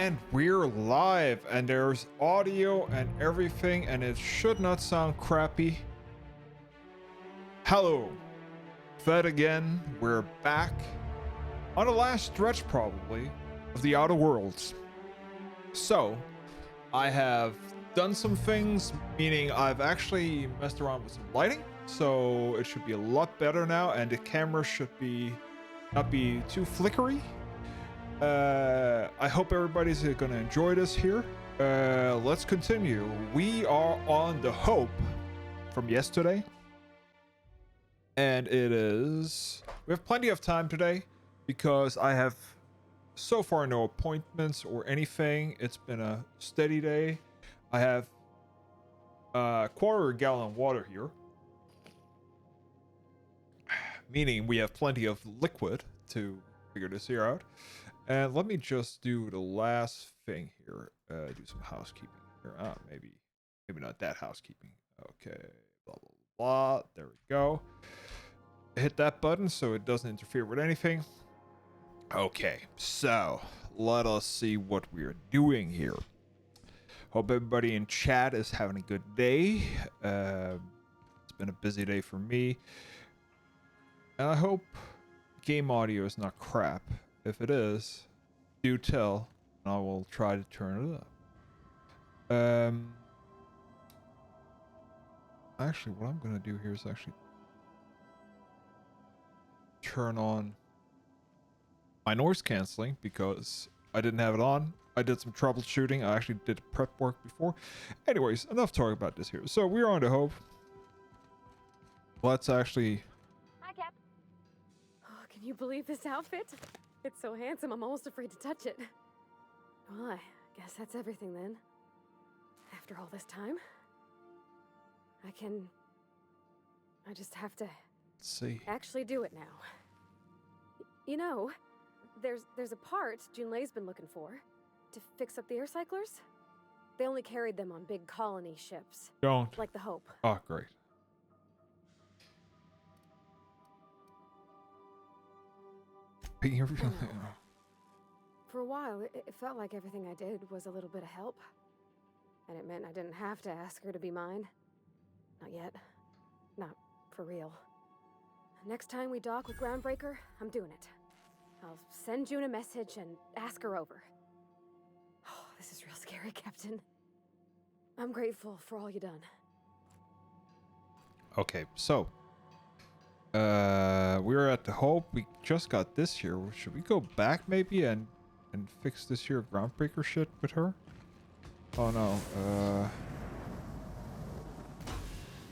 And we're live, and there's audio and everything, and it should not sound crappy. Hello, Fed again. We're back on the last stretch, probably, of the Outer Worlds. So, I have done some things, meaning I've actually messed around with some lighting, so it should be a lot better now, and the camera should not be too flickery. I hope everybody's gonna enjoy this here. Let's continue. We are on the Hope from yesterday, and we have plenty of time today because I have so far no appointments or anything. It's been a steady day. I have a quarter gallon of water here, meaning we have plenty of liquid to figure this here out. And let me just do the last thing here. Do some housekeeping here. Maybe not that housekeeping. Okay, blah, blah, blah. There we go. Hit that button so it doesn't interfere with anything. Okay, so let us see what we're doing here. Hope everybody in chat is having a good day. It's been a busy day for me. And I hope game audio is not crap. If it is, do tell, and I will try to turn it up. Actually, what I'm gonna do here is actually turn on my noise canceling because I didn't have it on. I did some troubleshooting. I actually did prep work before. Anyways, enough talking about this here. So we're on the Hope. Let's actually. Hi, Cap. Oh, can you believe this outfit? It's so handsome, I'm almost afraid to touch it. Well, I guess that's everything then. After all this time, I just have to actually do it now. You know, there's a part Junlei's been looking for to fix up the air cyclers. They only carried them on big colony ships. Don't. Like the Hope. Oh, great. For a while, it felt like everything I did was a little bit of help. And it meant I didn't have to ask her to be mine. Not yet. Not for real. Next time we dock with Groundbreaker, I'm doing it. I'll send June a message and ask her over. Oh, this is real scary, Captain. I'm grateful for all you done. Okay, so we're at the Hope. We just got this here. Should we go back maybe and fix this here Groundbreaker shit with her? Oh no.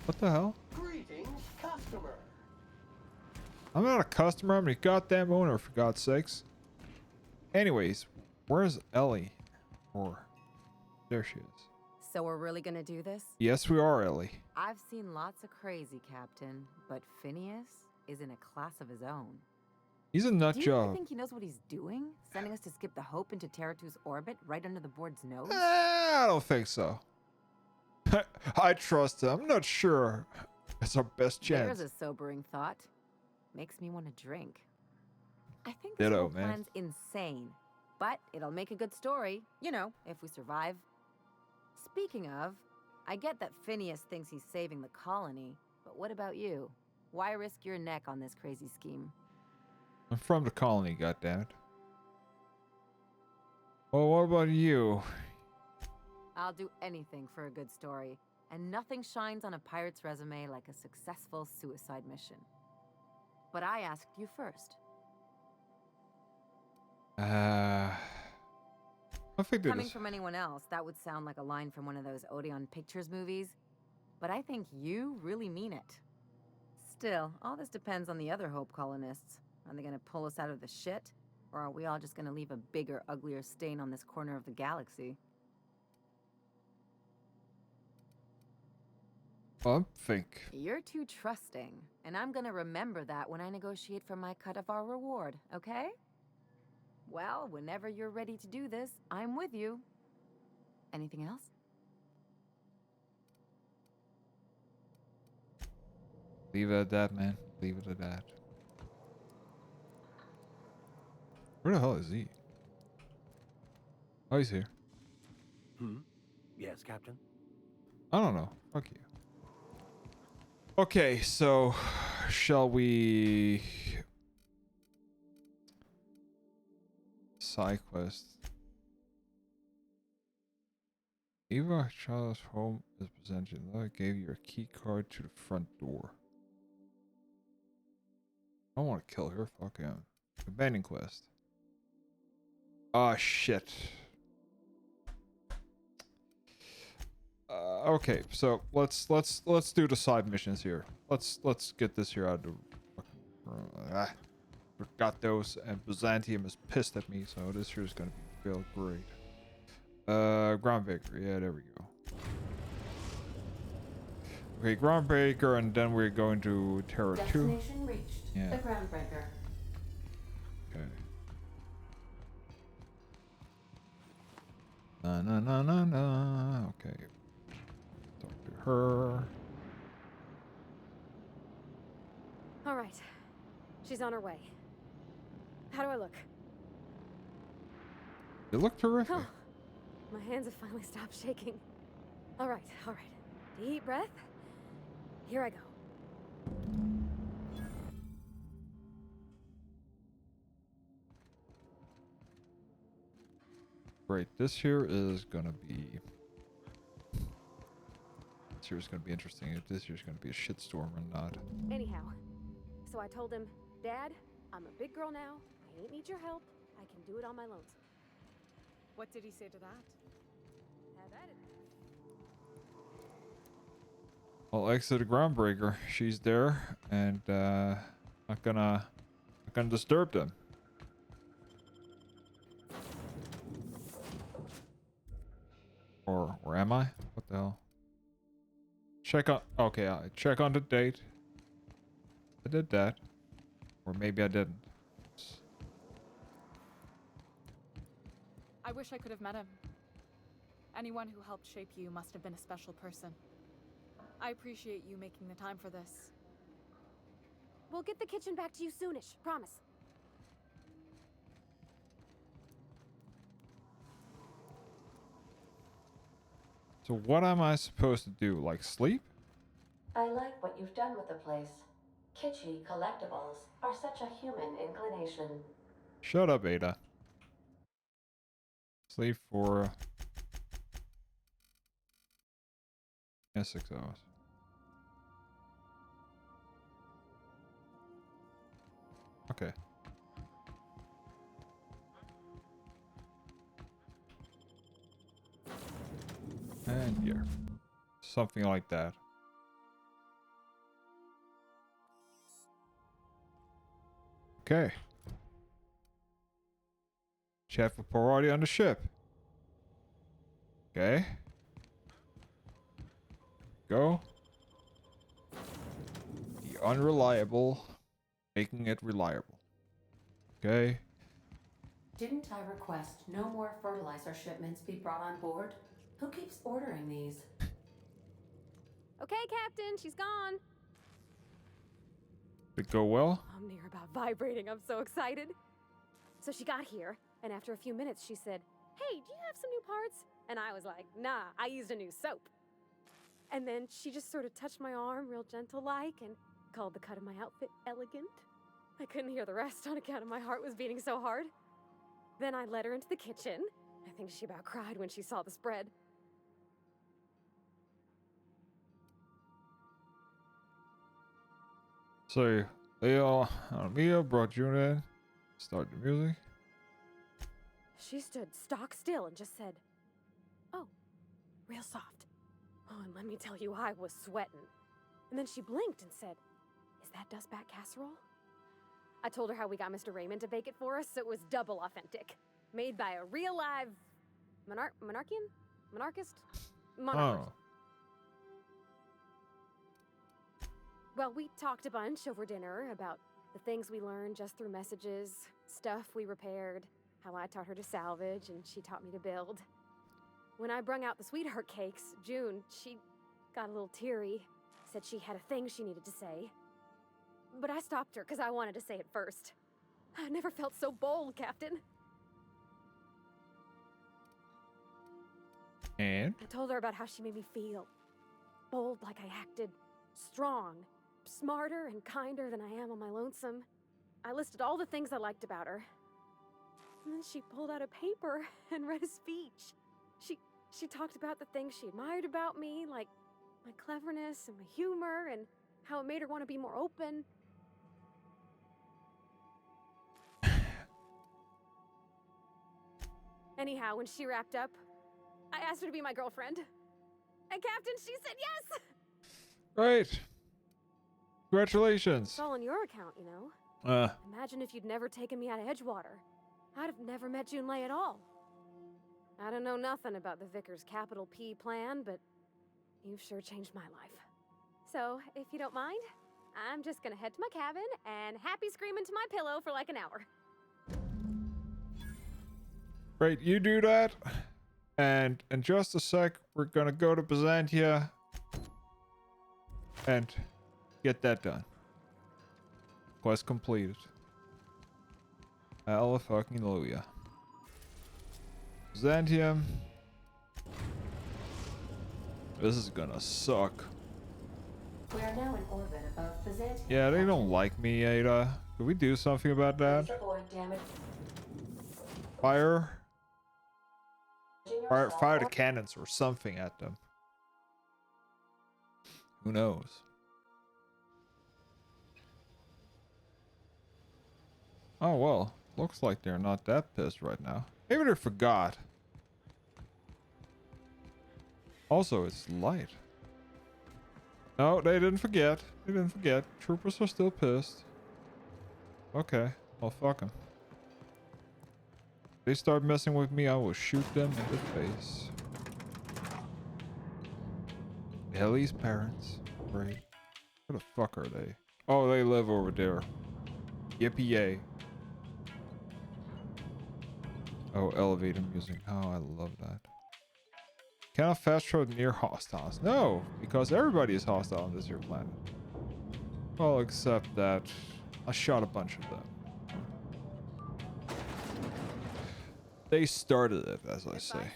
What the hell? Greetings, customer. I'm not a customer. I'm a goddamn owner, for God's sakes. Anyways, where's Ellie? Or there she is. So we're really gonna do this? Yes, we are, Ellie. I've seen lots of crazy, Captain, but Phineas is in a class of his own. He's a nut Do you job. really think he knows what he's doing? Sending us to skip the Hope into Terratu's orbit right under the board's nose? I don't think so. I trust him. I'm not sure. It's our best chance. There's a sobering thought. Makes me want to drink. I think this Ditto, whole man. plan's insane, but it'll make a good story, you know, if we survive. Speaking of, I get that Phineas thinks he's saving the colony, but what about you? Why risk your neck on this crazy scheme? I'm from the colony, goddammit. Well, what about you? I'll do anything for a good story, and nothing shines on a pirate's resume like a successful suicide mission. But I asked you first. I think Coming from anyone else, that would sound like a line from one of those Odeon Pictures movies, but I think you really mean it. Still, all this depends on the other Hope colonists. Are they gonna pull us out of the shit, or are we all just gonna leave a bigger, uglier stain on this corner of the galaxy? I think. You're too trusting, and I'm gonna remember that when I negotiate for my cut of our reward, okay? Well, whenever you're ready to do this, I'm with you. Anything else? Leave it at that, man. Leave it at that. Where the hell is he? Oh, he's here. Yes, Captain. I don't know. Fuck you. Okay, so shall we side quest? Eva Child's home is presented. I gave you a key card to the front door. I don't want to kill her. Fuck him. Abandoned quest. Ah, shit. Okay, so let's do the side missions here. Let's get this here out of the fucking Regatos, and Byzantium is pissed at me, so this here is gonna be real great. Groundbreaker, yeah, there we go. Okay, Groundbreaker, and then we're going to Terra 2. Destination reached. Yeah. The Groundbreaker. Okay. Na. Okay. Talk to her. All right. She's on her way. How do I look? You look terrific. Oh, my hands have finally stopped shaking. All right. Deep breath. Here I go. Great. This here is gonna be. This here is gonna be interesting. If this here is gonna be a shitstorm or not. Anyhow, so I told him, Dad, I'm a big girl now. I ain't need your help. I can do it on my lonesome. What did he say to that? Have at it. I'll exit the Groundbreaker. She's there, and not gonna disturb them. Or am I? What the hell? Check on. Okay, I check on the date. I did that, or maybe I didn't. I wish I could have met him. Anyone who helped shape you must have been a special person. I appreciate you making the time for this. We'll get the kitchen back to you soonish. Promise. So what am I supposed to do? Like sleep? I like what you've done with the place. Kitschy collectibles are such a human inclination. Shut up, Ada. Sleep for 6 hours. Okay. And here. Something like that. Okay. Chef of priority on the ship. Okay. Go. The unreliable, making it reliable. Okay. Didn't I request no more fertilizer shipments be brought on board? Who keeps ordering these? Okay, Captain, she's gone. Did it go well? I'm near about vibrating. I'm so excited. So she got here, and after a few minutes, she said, "Hey, do you have some new parts?" And I was like, "Nah, I used a new soap." And then she just sort of touched my arm real gentle-like and called the cut of my outfit elegant. I couldn't hear the rest on account of my heart was beating so hard. Then I led her into the kitchen. I think she about cried when she saw the spread. So, Mia brought you in. Start the music. She stood stock still and just said, "Oh, real soft." Oh, and let me tell you, I was sweating. And then she blinked and said, "Is that dustback casserole?" I told her how we got Mr. Raymond to bake it for us, so it was double authentic. Made by a real live monarchist? Monarch. Oh. Well, we talked a bunch over dinner about the things we learned just through messages, stuff we repaired, how I taught her to salvage and she taught me to build. When I brung out the sweetheart cakes, June, she got a little teary, said she had a thing she needed to say. But I stopped her because I wanted to say it first. I never felt so bold, Captain. And? I told her about how she made me feel. Bold like I acted. Strong. Smarter and kinder than I am on my lonesome. I listed all the things I liked about her. And then she pulled out a paper and read a speech. She talked about the things she admired about me, like my cleverness and my humor, and how it made her want to be more open. Anyhow, when she wrapped up, I asked her to be my girlfriend. And Captain, she said yes! Right. Congratulations. It's all on your account, you know. Imagine if you'd never taken me out of Edgewater. I'd have never met Junlei at all. I don't know nothing about the Vicar's capital P plan, but you've sure changed my life. So, if you don't mind, I'm just gonna head to my cabin and happy scream into my pillow for like an hour. Right, you do that. And in just a sec, we're gonna go to Byzantia and get that done. Quest completed. Hallelujah. Byzantium. This is gonna suck. We are now in orbit above Byzantium. Yeah, they don't like me, Ada. Could we do something about that? Please avoid damage. Fire the cannons or something at them. Who knows? Oh well, looks like they're not that pissed right now. Maybe they forgot. Also, it's light. No, they didn't forget. They didn't forget. Troopers are still pissed. Okay, well fuck them. They start messing with me, I will shoot them in the face. Ellie's parents. Great. Where the fuck are they? Oh, they live over there. Yippee yay. Oh, elevator music. Oh, I love that. Cannot fast travel near hostiles. No, because everybody is hostile on this here planet. Well, except that I shot a bunch of them. They started it, as I say.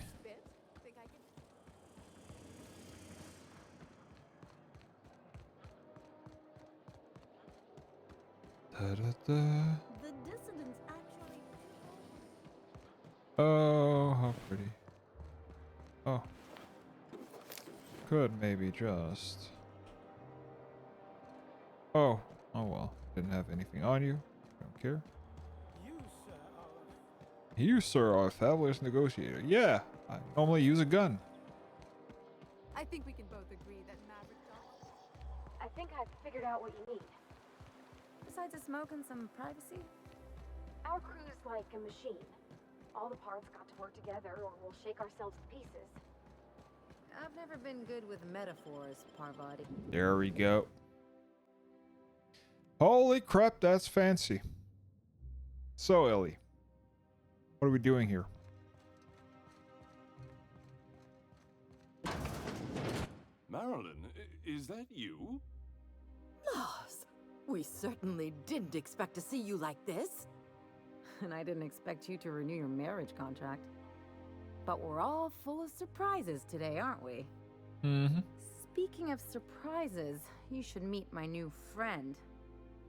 Da-da-da. The dissidents actually. Oh, how pretty. Oh. Could maybe just. Oh. Oh well. Didn't have anything on you. Don't care. You, sir, are a fabulous negotiator. Yeah, I normally use a gun. I think we can both agree that Maverick Doll. I think I've figured out what you need. Besides a smoke and some privacy? Our crew's like a machine. All the parts got to work together or we'll shake ourselves to pieces. I've never been good with metaphors, Parvati. There we go. Holy crap, that's fancy. So, Ellie, what are we doing here? Marilyn, is that you? Loss! We certainly didn't expect to see you like this. And I didn't expect you to renew your marriage contract. But we're all full of surprises today, aren't we? Mm-hmm. Speaking of surprises, you should meet my new friend.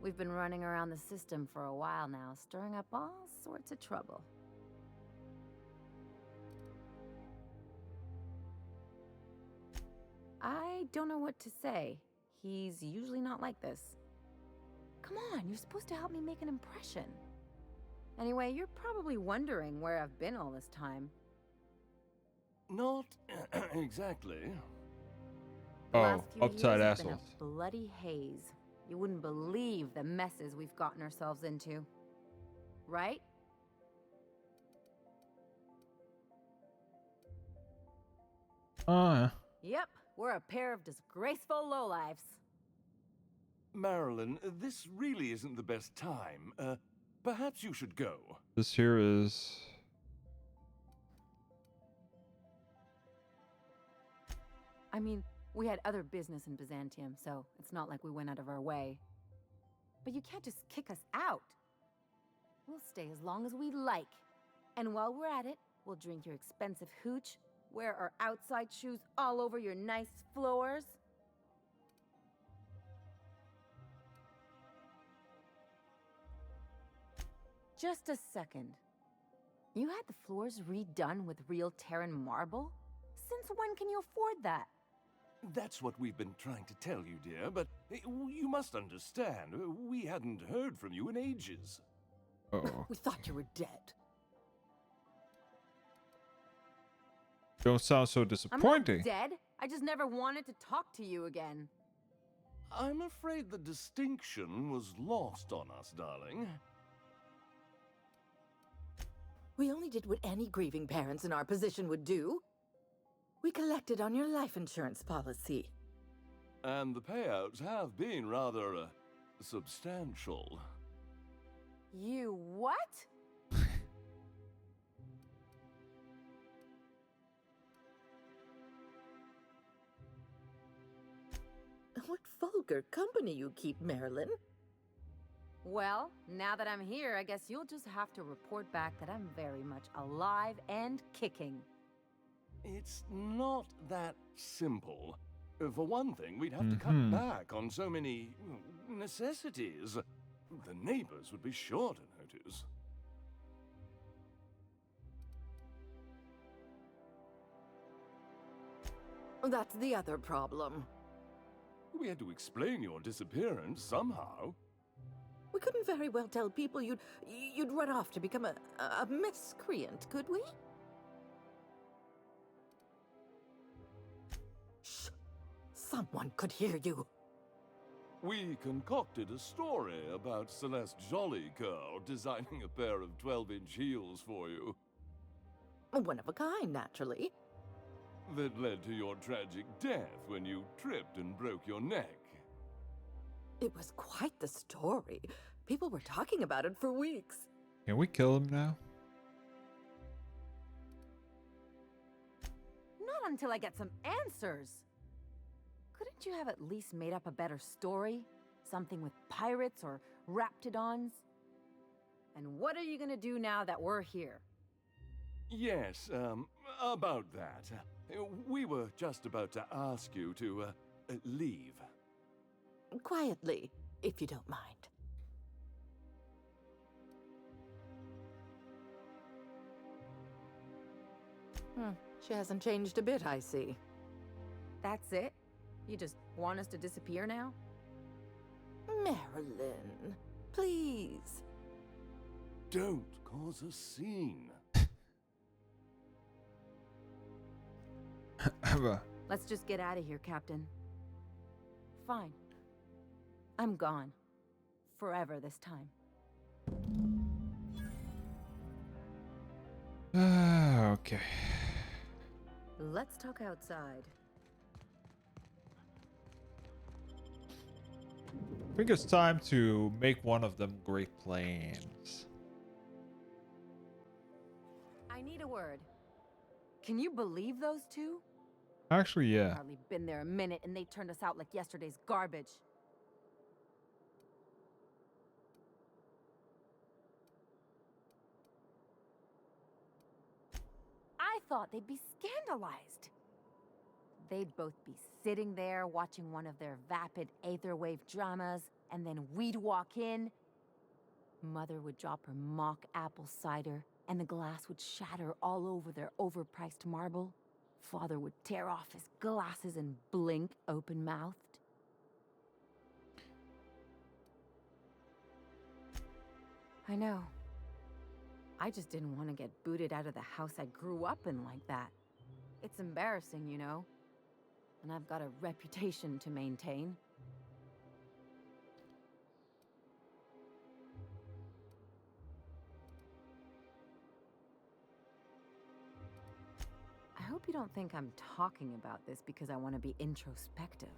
We've been running around the system for a while now, stirring up all sorts of trouble. I don't know what to say. He's usually not like this. Come on, you're supposed to help me make an impression. Anyway, you're probably wondering where I've been all this time. Not exactly. The Oh, last few upside years have been assholes. a bloody haze. You wouldn't believe the messes we've gotten ourselves into. Right? Oh, yeah. Yep, we're a pair of disgraceful lowlifes. Marilyn, this really isn't the best time. Perhaps you should go. This here is... I mean, we had other business in Byzantium, so it's not like we went out of our way. But you can't just kick us out. We'll stay as long as we like. And while we're at it, we'll drink your expensive hooch, Wear our outside shoes all over your nice floors? Just a second. You had the floors redone with real Terran marble? Since when can you afford that? That's what we've been trying to tell you, dear, but you must understand, we hadn't heard from you in ages. Uh-oh. We thought you were dead. Don't sound so I'm disappointing. not dead. I just never wanted to talk to you again. I'm afraid the distinction was lost on us, darling. We only did what any grieving parents in our position would do. We collected on your life insurance policy. And the payouts have been rather, substantial. You what? What vulgar company you keep, Marilyn. Well, now that I'm here, I guess you'll just have to report back that I'm very much alive and kicking. It's not that simple. For one thing, we'd have to cut back on so many necessities. The neighbors would be sure to notice. That's the other problem. We had to explain your disappearance somehow. We couldn't very well tell people you'd run off to become a miscreant, could we? Shh! Someone could hear you. We concocted a story about Celeste Jollycurl designing a pair of 12-inch heels for you. One of a kind, naturally. That led to your tragic death when you tripped and broke your neck. It was quite the story. People were talking about it for weeks. Can we kill him now? Not until I get some answers. Couldn't you have at least made up a better story? Something with pirates or raptidons? And what are you gonna do now that we're here? Yes, about that. We were just about to ask you to, leave. Quietly, if you don't mind. She hasn't changed a bit, I see. That's it? You just want us to disappear now? Marilyn, please. Don't cause a scene. Let's just get out of here, Captain. Fine. I'm gone. Forever this time. Okay. Let's talk outside. I think it's time to make one of them great plans. I need a word. Can you believe those two? Actually, yeah. Hardly been there a minute and they turned us out like yesterday's garbage. I thought they'd be scandalized. They'd both be sitting there watching one of their vapid aetherwave dramas, and then we'd walk in. Mother would drop her mock apple cider, and the glass would shatter all over their overpriced marble. Father would tear off his glasses and blink open-mouthed. I know. I just didn't want to get booted out of the house I grew up in like that. It's embarrassing, you know. And I've got a reputation to maintain. I hope you don't think I'm talking about this because I want to be introspective.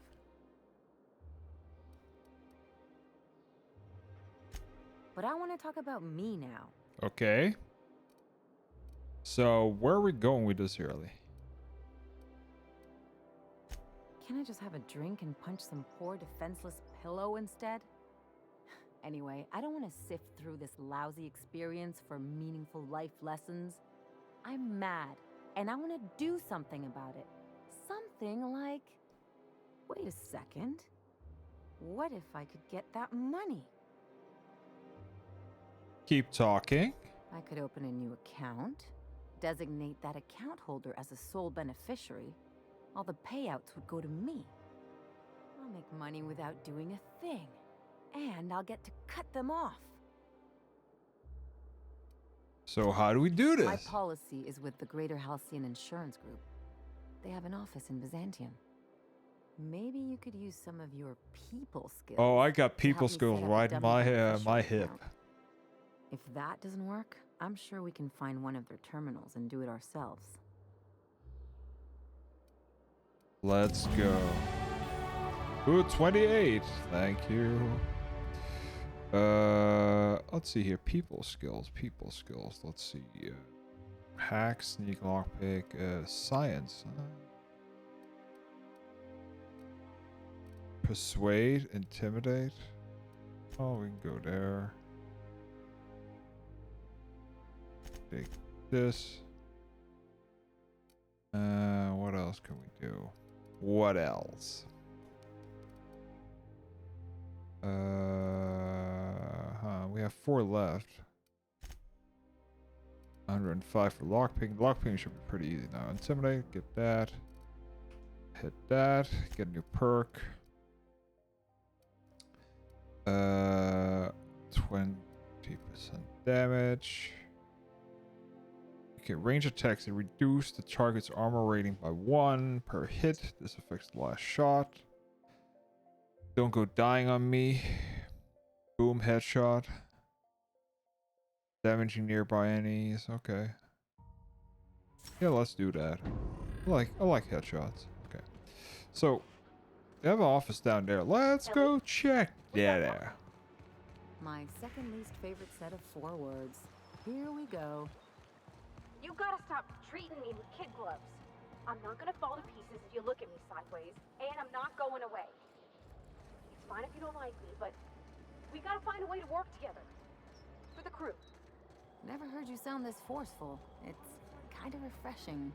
But I want to talk about me now. Okay. So, where are we going with this, Shirley? Can I just have a drink and punch some poor defenseless pillow instead? Anyway, I don't want to sift through this lousy experience for meaningful life lessons. I'm mad, and I want to do something about it. Something like... Wait a second. What if I could get that money? Keep talking. I could open a new account, designate that account holder as a sole beneficiary. All the payouts would go to me. I'll make money without doing a thing. And I'll get to cut them off. So how do we do this? My policy is with the Greater Halcyon Insurance Group. They have an office in Byzantium. Maybe you could use some of your people skills. Oh, I got to people help me skills set up a right in dummy my beneficiary hip. account. If that doesn't work, I'm sure we can find one of their terminals and do it ourselves. Let's go. Ooh, 28. Thank you. Let's see here. People skills. Let's see. Hack, sneak, lockpick, science. Persuade, intimidate. Oh, we can go there. Take this. What else can we do? What else? We have 4 left. 105 for lockpicking. Lockpicking should be pretty easy now. Intimidate, get that. Hit that. Get a new perk. 20% damage. Okay, range attacks that reduce the target's armor rating by 1 per hit. This affects the last shot. Don't go dying on me. Boom, headshot. Damaging nearby enemies. Okay. Yeah, let's do that. I like headshots. Okay. So, they have an office down there. Let's go check that out. My second least favorite set of 4 words. Here we go. You gotta stop treating me with kid gloves. I'm not gonna fall to pieces if you look at me sideways, and I'm not going away. It's fine if you don't like me, but we gotta find a way to work together. For the crew. Never heard you sound this forceful. It's kind of refreshing.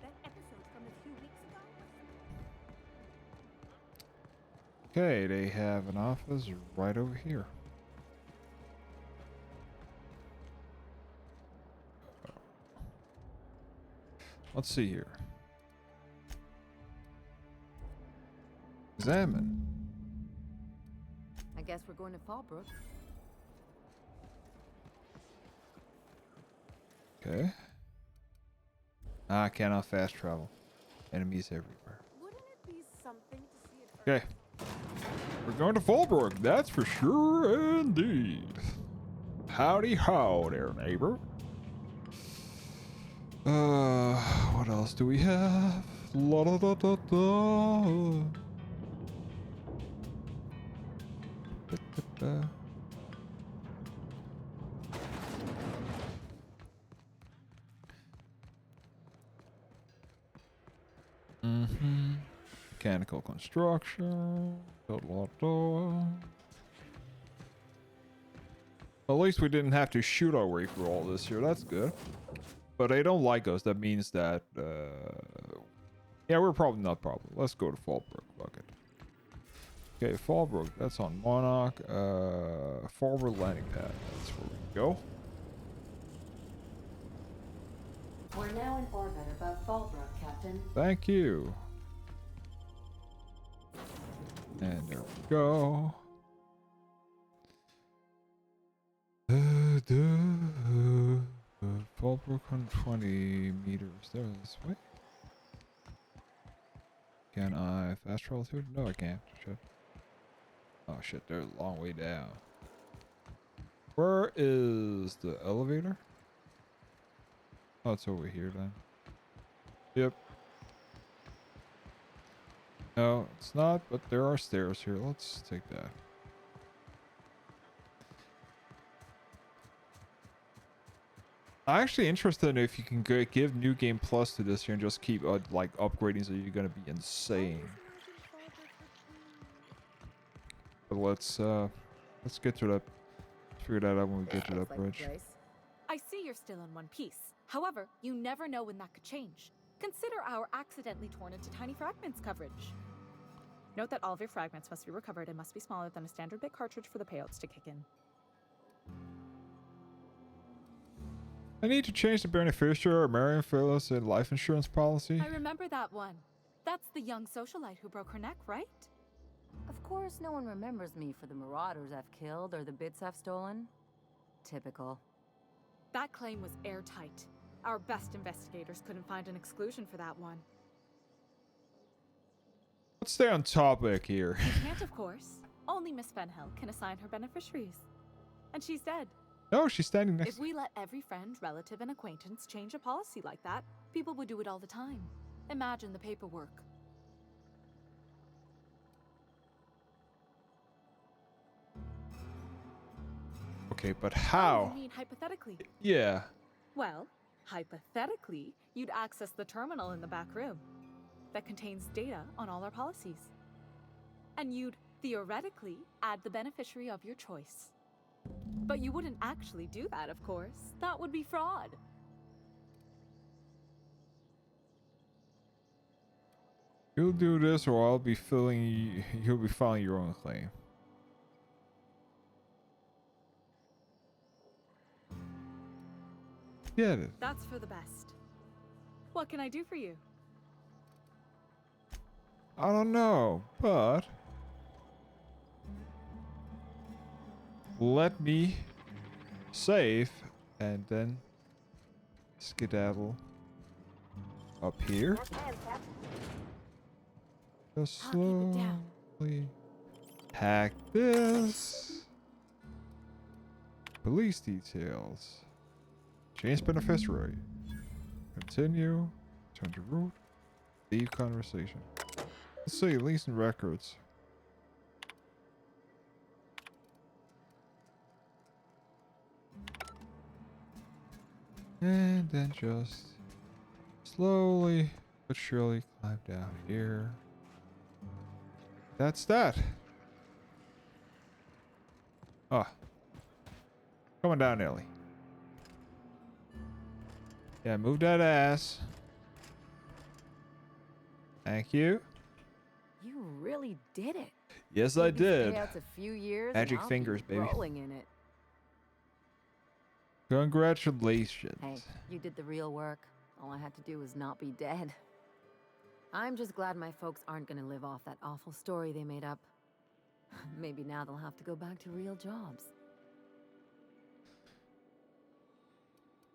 That episode from a few weeks ago. Okay, they have an office right over here. Let's see here. Examine. I guess we're going to Fallbrook. Okay. I cannot fast travel. Enemies everywhere. Wouldn't it be something to see it Okay. We're going to Fallbrook, that's for sure indeed. Howdy ho there, neighbor. What else do we have? La da da da da. Da, da, da. Mechanical construction. Da, da, da. At least we didn't have to shoot our way through all this here. That's good. But they don't like us. That means that, yeah, we're probably not problem. Let's go to Fallbrook. Fuck it. Okay, Fallbrook. That's on Monarch. Forward landing pad. That's where we go. We're now in orbit above Fallbrook, Captain. Thank you. And there we go. Fallbrook 120 meters. There, this way. Can I fast travel to it? No, I can't. Shit. Oh shit, they're a long way down. Where is the elevator? Oh, it's over here then. Yep. No, it's not, but there are stairs here. Let's take that. I'm actually interested in if you can give New Game Plus to this here and just keep like upgrading, so you're gonna be insane. But let's get to that figure that out when we get to that Looks like a bridge. place. I see you're still in one piece. However, you never know when that could change. Consider our accidentally torn into tiny fragments coverage. Note that all of your fragments must be recovered and must be smaller than a standard bit cartridge for the payouts to kick in. I need to change the beneficiary or Marion Phyllis and life insurance policy. I remember that one. That's the young socialite who broke her neck, right? Of course, no one remembers me for the marauders I've killed or the bits I've stolen. Typical. That claim was airtight. Our best investigators couldn't find an exclusion for that one. Let's stay on topic here. You can't, of course. Only Miss Fenhill can assign her beneficiaries. And she's dead. No, she's standing next If we let every friend, relative, and acquaintance change a policy like that, people would do it all the time. Imagine the paperwork. Okay, but Oh, how? you mean hypothetically? Yeah. Well, hypothetically, you'd access the terminal in the back room that contains data on all our policies. And you'd, theoretically, add the beneficiary of your choice. But you wouldn't actually do that, of course. That would be fraud. You'll do this or I'll be you'll be filing your own claim. Get it. That's for the best. What can I do for you? I don't know, but let me save and then skedaddle up here. Just I'll keep it down. slowly hack this. Police details. Change beneficiary. Continue. Turn to root. Leave conversation. Let's see, leasing records. And then just slowly but surely climb down here. That's that. Ah. Come on down, Ellie. Yeah, move that ass. Thank you. You really did it. Yes, I Give these did. payouts a few years and Magic I'll be fingers, baby. rolling in it. Congratulations. Hey, you did the real work. All I had to do was not be dead. I'm just glad my folks aren't gonna live off that awful story they made up. Maybe now they'll have to go back to real jobs.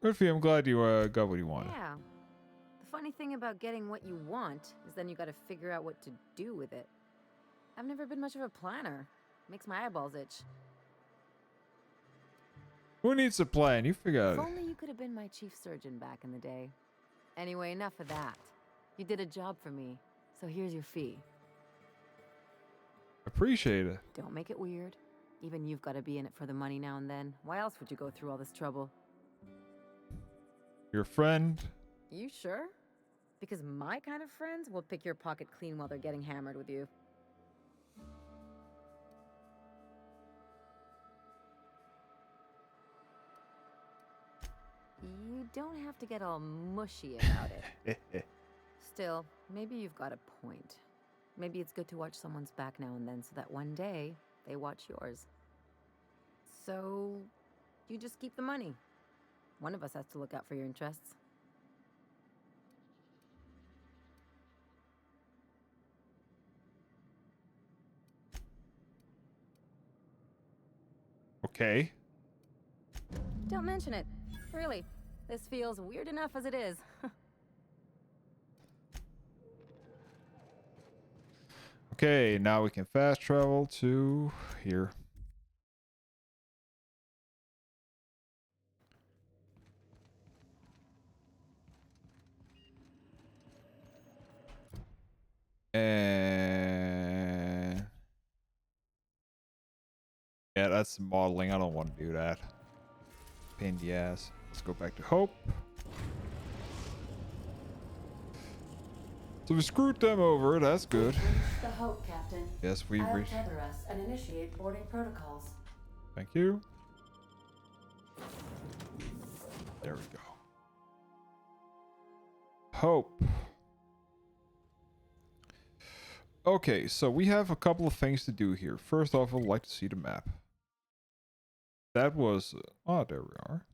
Good for you. I'm glad you got what you wanted. Yeah. The funny thing about getting what you want is then you gotta figure out what to do with it. I've never been much of a planner. Makes my eyeballs itch. Who needs a plan? You figure If out. only you could have been my chief surgeon back in the day. Anyway, enough of that. You did a job for me, so here's your fee. Appreciate it. Don't make it weird. Even you've got to be in it for the money now and then. Why else would you go through all this trouble? Your friend. You sure? Because my kind of friends will pick your pocket clean while they're getting hammered with you. You don't have to get all mushy about it. Still, maybe you've got a point. Maybe it's good to watch someone's back now and then so that one day they watch yours. So, you just keep the money. One of us has to look out for your interests. Okay. Don't mention it. Really, this feels weird enough as it is. Okay, now we can fast travel to here. And yeah, that's modeling. I don't want to do that. Pain in the ass. Let's go back to Hope. So we screwed them over. That's good. The Hope, Captain. Yes, we I'll reached. tether us and initiate boarding protocols. Thank you. There we go. Hope. Okay, so we have a couple of things to do here. First off, I'd like to see the map. That was... oh, there we are.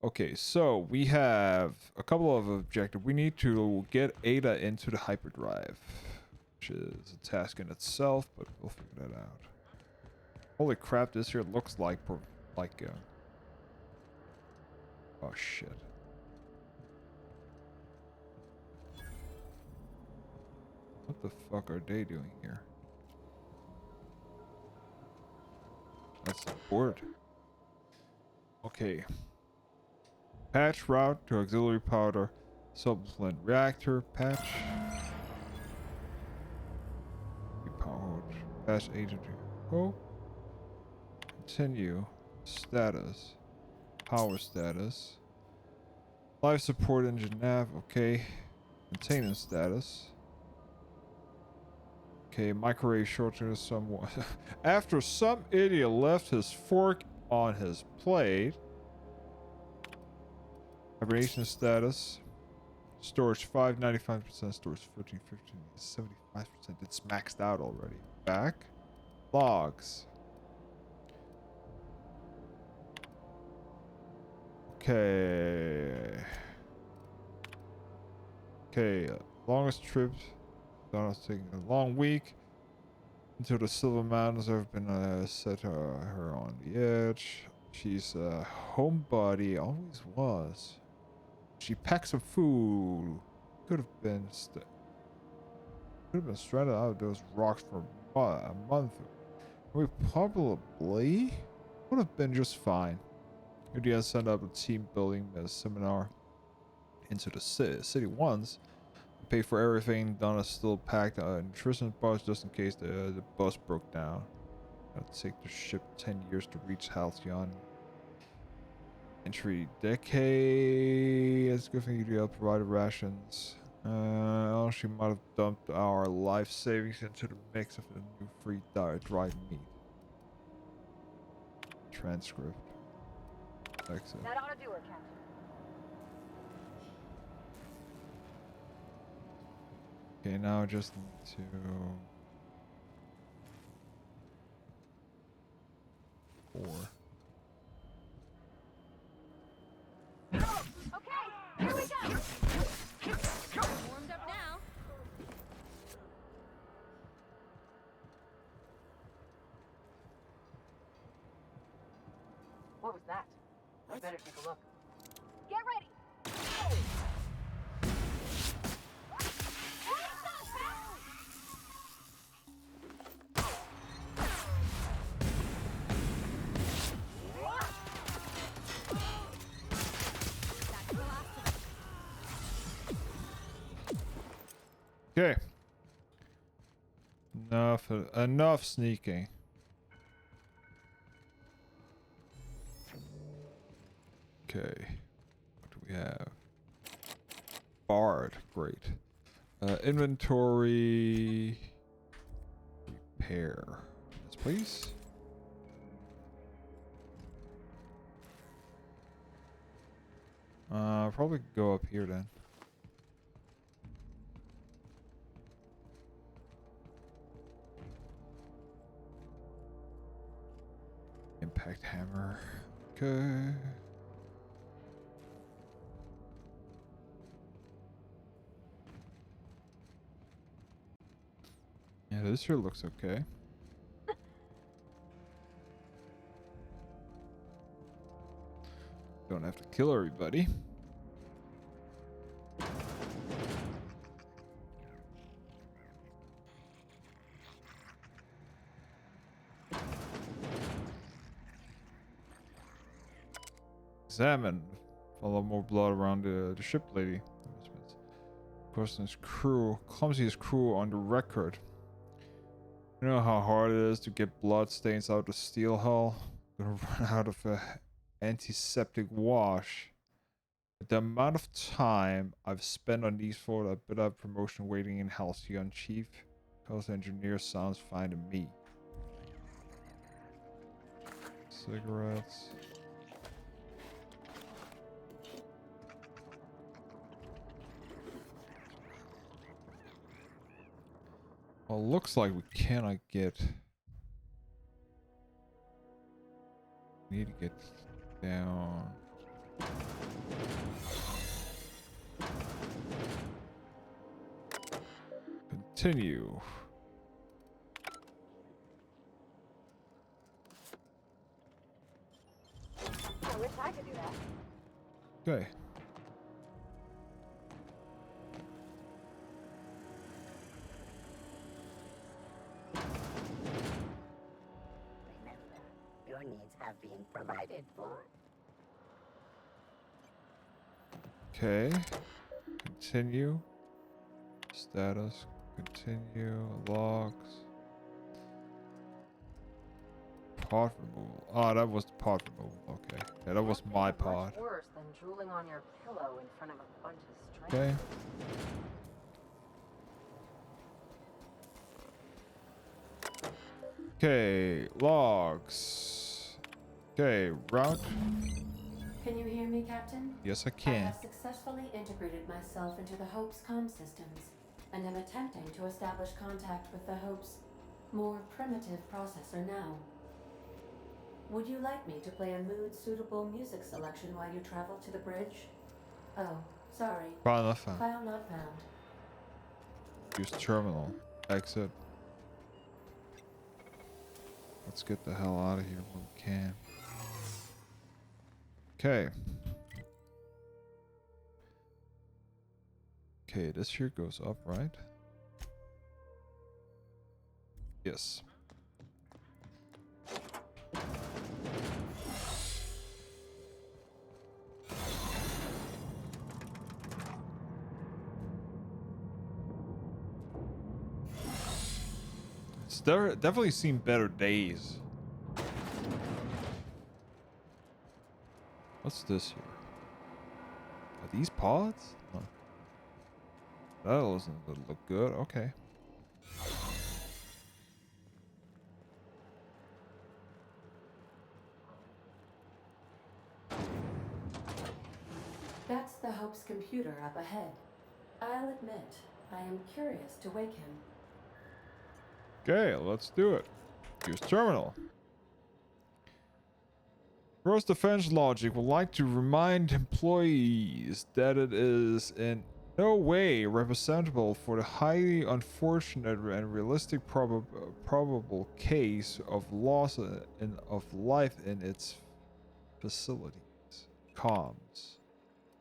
Okay, so we have a couple of objectives. We need to get Ada into the hyperdrive, which is a task in itself, but we'll figure that out. Holy crap, this here looks like oh shit. What the fuck are they doing here? That's the board. Okay. Patch route to auxiliary powder. Subplant reactor. Patch. Power. Patch agent. Oh. Continue. Status. Power status. Life support engine nav. Okay. Maintenance status. Okay, microwave shorter somewhat. After some idiot left his fork on his plate. Hibernation status. Storage 5, 95%. Storage 15, 15, 75%. It's maxed out already. Back. Logs. Okay. Okay, longest trip. Donald's taking a long week until the Silver Mountains have been set her on the edge. She's a homebody, always was. She packs some food. Could have been stranded out of those rocks for a month. We probably would have been just fine. India sent up a team building a seminar into the city once. Pay for everything. Donna's still packed a nutrition bus just in case the bus broke down. It'll take the ship 10 years to reach Halcyon. Entry decade. It's a good thing you provided rations. She might have dumped our life savings into the mix of the new free dried meat. Transcript. Exit. That ought to do her, Captain. Okay, now I just need to... Okay, here we go. Warmed up now. What was that? I better take a look. Get ready. Okay. Enough sneaking. Okay. What do we have? Bard. Great. Inventory. Repair. Yes, please. Probably go up here then. Impact hammer. Okay. Yeah, this here looks okay. Don't have to kill everybody. Examine. Follow more blood around the ship lady. Person's crew. Clumsiest crew on the record. You know how hard it is to get blood stains out of steel hull? Gonna run out of antiseptic wash. The amount of time I've spent on these for a bit of promotion waiting in Halcyon, Chief. Coast engineer sounds fine to me. Cigarettes. Well, looks like we cannot get. Need to get down. Continue. I wish I could do that. Okay. Remember, your needs have been provided for. Okay. Continue. Status. Continue. Logs. Pod removal. Oh, that was the pod removal. Okay. Yeah, that was my pod. Much worse than drooling on your pillow in front of a bunch of Okay. strangers. Okay. Logs. Okay. Route. Can you hear me, Captain? Yes, I I can. have successfully integrated myself into the Hope's comm systems, and am attempting to establish contact with the Hope's more primitive processor now. Would you like me to play a mood-suitable music selection while you travel to the bridge? Oh, sorry. File not found. File not found. Use terminal. Exit. Let's get the hell out of here when we can. Okay. Okay, this here goes up, right? Yes. It's definitely seen better days. What's this here? Are these pods? No. That doesn't look good. Okay. That's the Hope's computer up ahead. I'll admit, I am curious to wake him. Okay, let's do it. Use terminal. Gross Defense Logic would like to remind employees that it is in no way representable for the highly unfortunate and realistic probable case of loss of life in its facilities. Comms.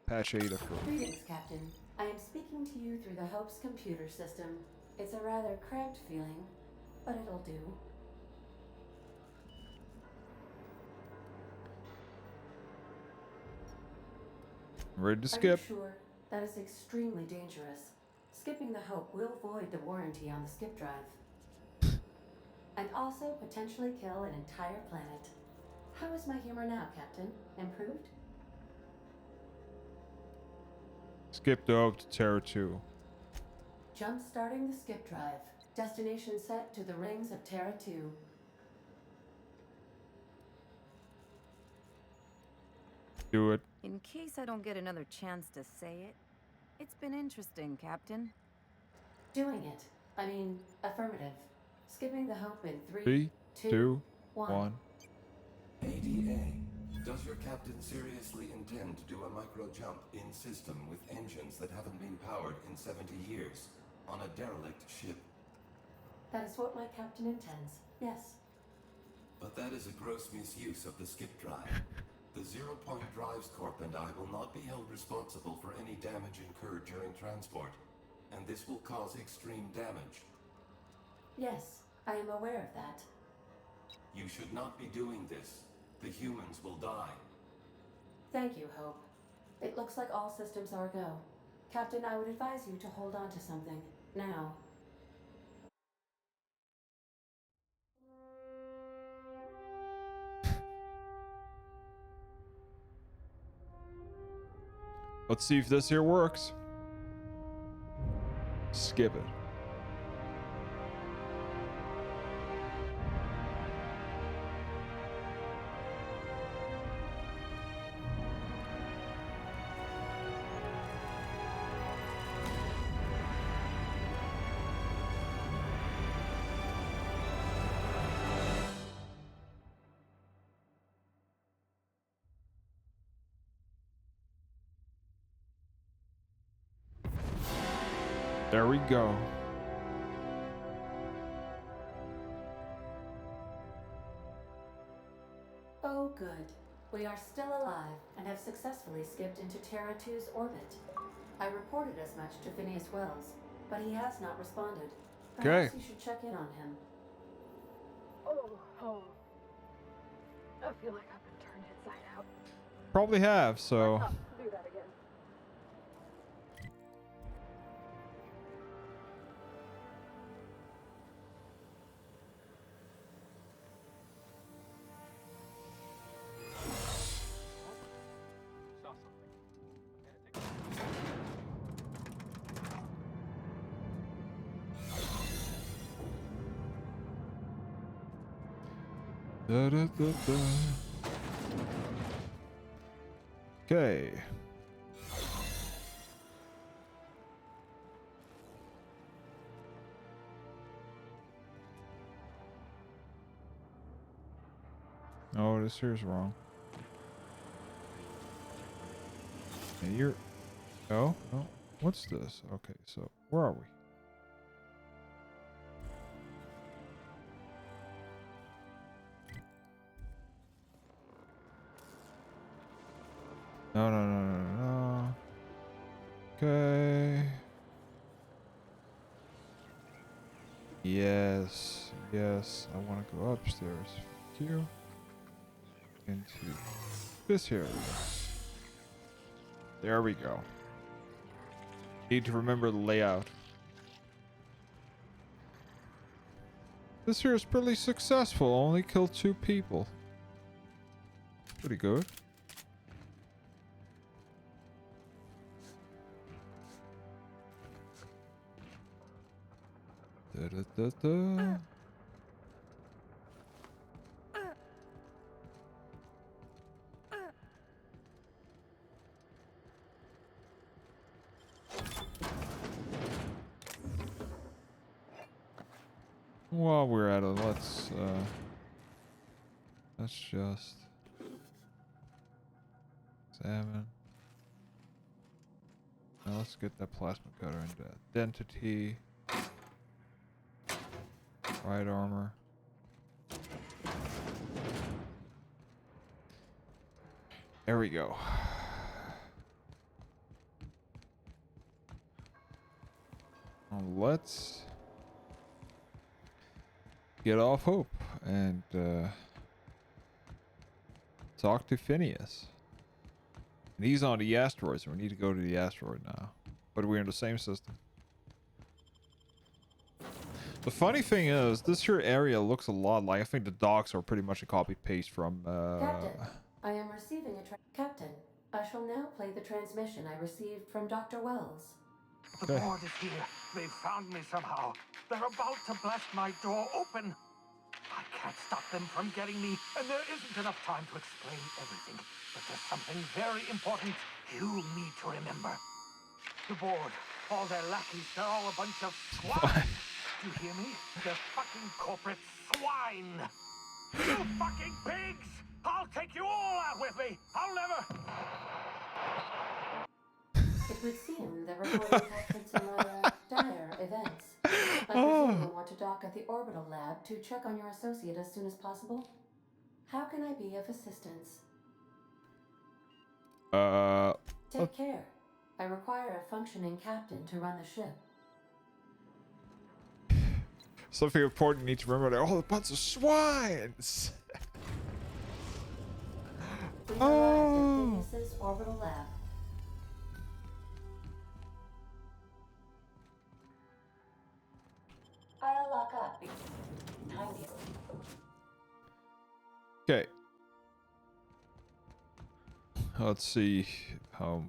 Patch 8 approved. Greetings, Captain. I am speaking to you through the Hope's computer system. It's a rather cramped feeling, but it'll do. Ready to Are skip. you sure? That is extremely dangerous. Skipping the Hope will void the warranty on the skip drive. And also potentially kill an entire planet. How is my humor now, Captain? Improved? Skip the Hope to Terra 2. Jump starting the skip drive. Destination set to the rings of Terra 2. Do it. In case I don't get another chance to say it, it's been interesting, Captain. Doing it. I mean, affirmative. Skipping the Hope in 3, 2, 1. 1. ADA, does your captain seriously intend to do a micro jump in system with engines that haven't been powered in 70 years on a derelict ship? That is what my captain intends. Yes. But that is a gross misuse of the skip drive. The Zero Point Drives Corp and I will not be held responsible for any damage incurred during transport, and this will cause extreme damage. Yes, I am aware of that. You should not be doing this. The humans will die. Thank you, Hope. It looks like all systems are go. Captain, I would advise you to hold on to something. Now. Let's see if this here works. Skip it. There we go. Oh, good. We are still alive and have successfully skipped into Terra 2's orbit. I reported as much to Phineas Wells, but he has not responded. Okay. Perhaps you should check in on him. Oh. I feel like I've been turned inside out. Probably have, so. Let's not do that again. Da, da, da, da. Okay. Oh, this here's wrong. And you're. Oh, no. What's this? Okay, so where are we? No. Okay. Yes. I want to go upstairs. Thank you. Into this area. There we go. Need to remember the layout. This here is pretty successful. Only killed 2 people. Pretty good. Da. While we're at it, let's just examine. Now let's get that plasma cutter into identity. Right armor. There we go. Now let's get off Hope and talk to Phineas. And he's on the asteroid, so we need to go to the asteroid now. But we're in the same system. The funny thing is, this here area looks a lot like, I think the docks are pretty much a copy paste from Captain, I am receiving Captain, I shall now play the transmission I received from Dr. Wells. The board is here. They've found me somehow. They're about to blast my door open. I can't stop them from getting me, and there isn't enough time to explain everything. But there's something very important you need to remember. The board, all their lackeys, they're all a bunch of swine. Do you hear me? They're fucking corporate swine. You fucking pigs! I'll take you all out with me. I'll never... It would seem the recording captured some rather dire events. I presume you'll want to dock at the orbital lab to check on your associate as soon as possible. How can I be of assistance? Take care. I require a functioning captain to run the ship. Something important you need to remember, they're all a bunch of swines. We arrived at Phineas's orbital lab. I'll lock up behind you. Okay. Let's see how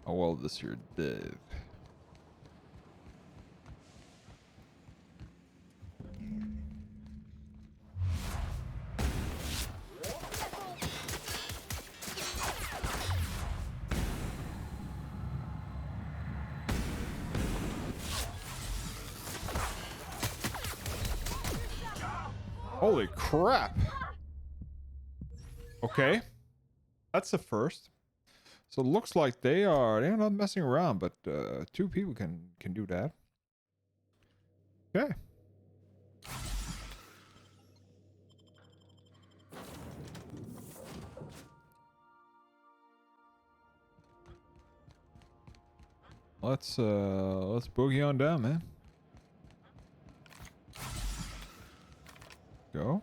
well this year did. Holy crap. Okay. That's the first. So it looks like they're not messing around, but 2 people can do that. Okay. Let's boogie on down, man. Go.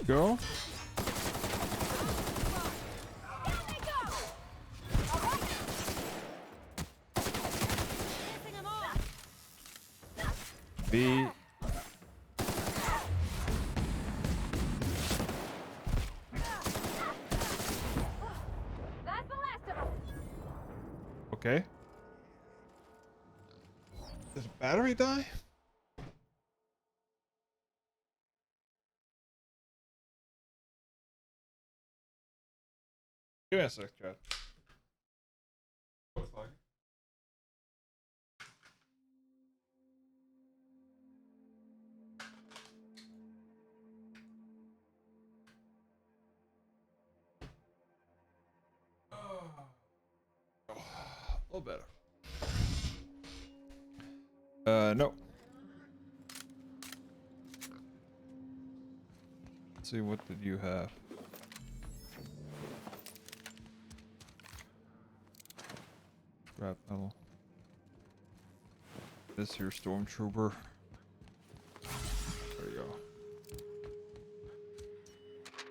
Go. B. Okay. Does the battery die? Give me a sec, chat. Looks like. A little better. No. Let's see, what did you have? Scrap metal. This here stormtrooper. There you go.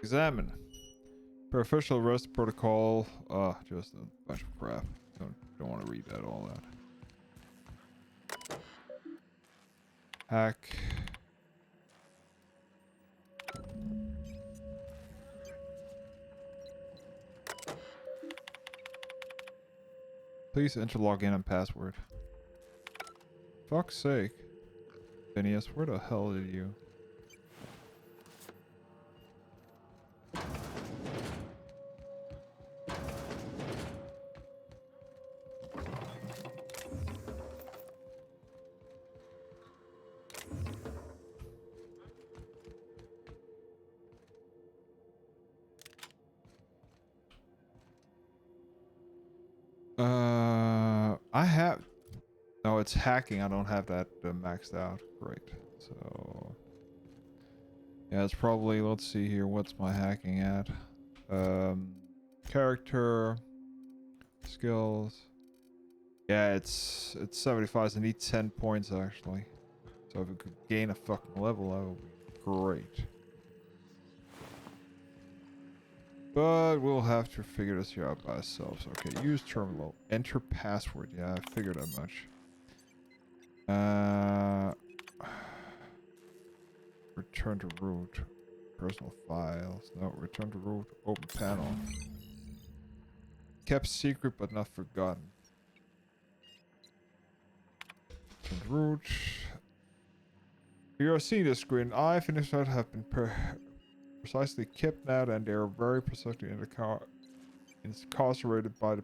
Examine. Per official arrest protocol. Just a bunch of crap. Don't want to read that all that. Hack. Please enter login and password. Fuck's sake. Phineas, where the hell did you? I have... No, it's hacking. I don't have that maxed out. Great. So... Yeah, it's probably... Let's see here. What's my hacking at? Character... Skills... Yeah, it's 75, so I need 10 points actually. So if we could gain a fucking level, that would be great. But we'll have to figure this here out by ourselves. Okay, use terminal. Enter password. Yeah, I figured that much. Return to root. Personal files. No, return to root. Open panel. Kept secret but not forgotten. Return to root. You are seeing this screen. I finished out have been precisely kidnapped and they are very precisely incarcerated by the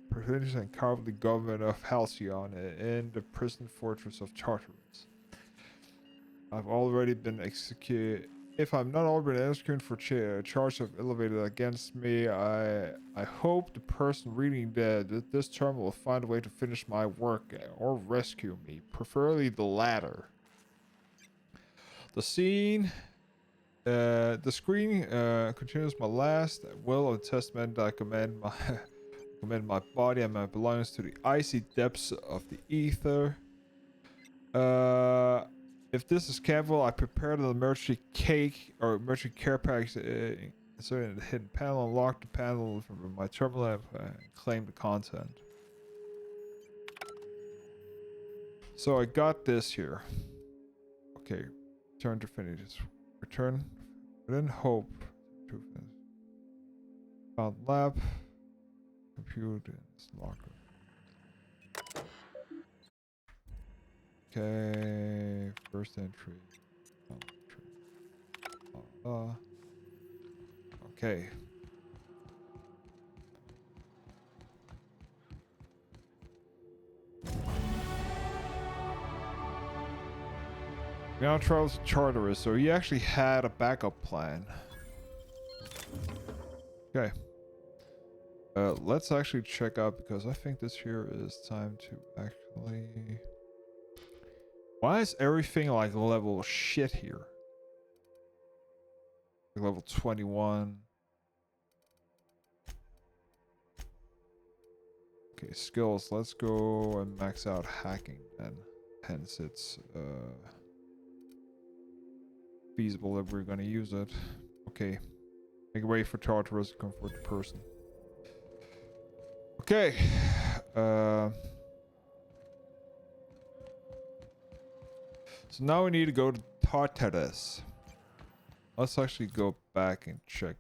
prestigious and cowardly government of Halcyon in the prison fortress of Tartarus. I've already been executed. If I'm not already executed for charge of elevated against me, I hope the person reading this terminal will find a way to finish my work or rescue me, preferably the latter. The scene, the screen continues my last will and testament. I commend my body and my belongings to the icy depths of the ether. If this is careful, I prepared the emergency cake or emergency care package inserted in the hidden panel, unlock the panel from my terminal and claim the content. So I got this here. Okay. Return to finish. Return within hope. Found lab. Computer locker. Okay, first entry. Okay. Now Charles Charteris, so he actually had a backup plan. Okay. Let's actually check out, because I think this here is time to actually... Why is everything like level shit here? Like level 21. Okay, skills. Let's go and max out hacking then. Hence it's feasible if we're gonna use it. Okay. Make way for Tartarus to comfort the person. Okay. So now we need to go to Tartarus. Let's actually go back and check.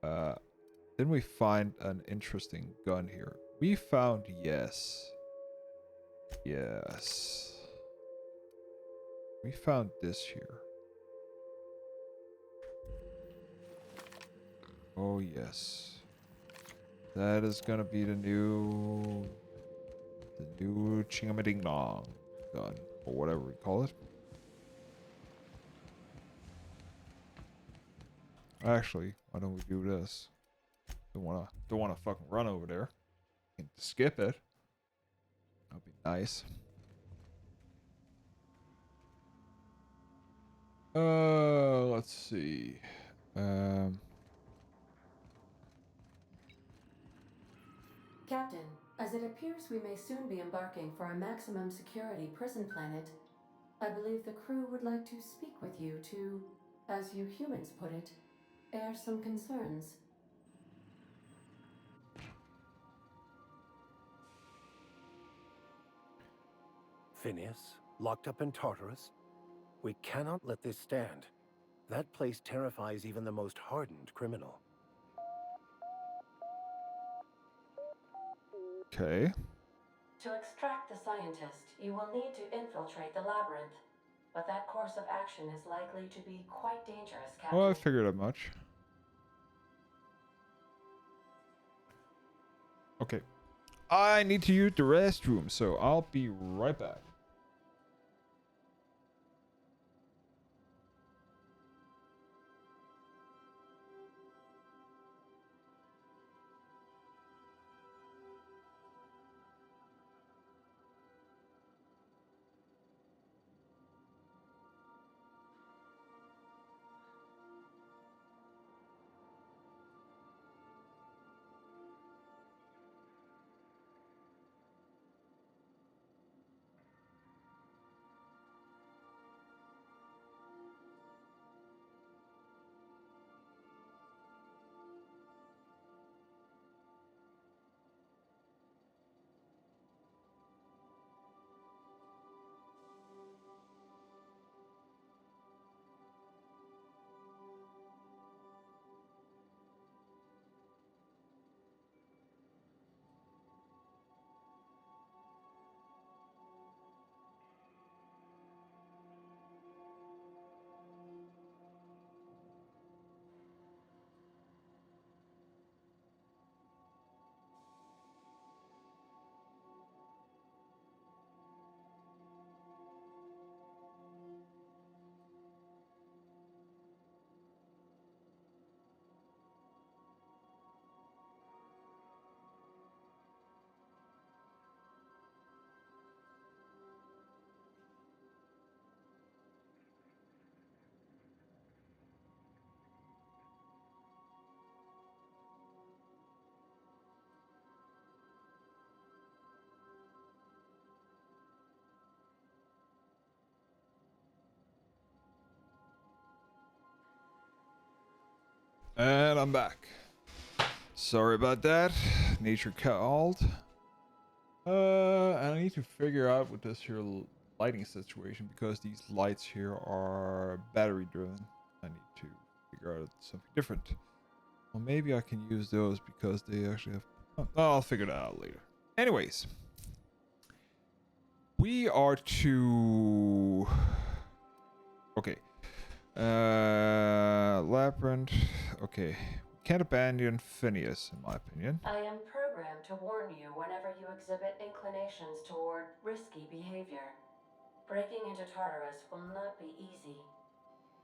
Didn't we find an interesting gun here? We found, yes. Yes. We found this here. Oh yes. That is gonna be the new chingamading-dong gun, or whatever we call it. Actually, why don't we do this? Don't wanna fucking run over there and skip it. That'd be nice. Let's see. Captain, as it appears we may soon be embarking for a maximum security prison planet, I believe the crew would like to speak with you to, as you humans put it, air some concerns. Phineas, locked up in Tartarus? We cannot let this stand. That place terrifies even the most hardened criminal. Okay. To extract the scientist, you will need to infiltrate the labyrinth. But that course of action is likely to be quite dangerous, Captain. Well, I figured that much. Okay. I need to use the restroom, so I'll be right back. And I'm back. Sorry about that. Nature called. I need to figure out what this here lighting situation, because these lights here are battery driven. I need to figure out something different. Well, maybe I can use those because they actually have... Oh, I'll figure that out later. Anyways. We are to... Okay. Labyrinth. Okay. Can't abandon Phineas, in my opinion. I am programmed to warn you whenever you exhibit inclinations toward risky behavior. Breaking into Tartarus will not be easy.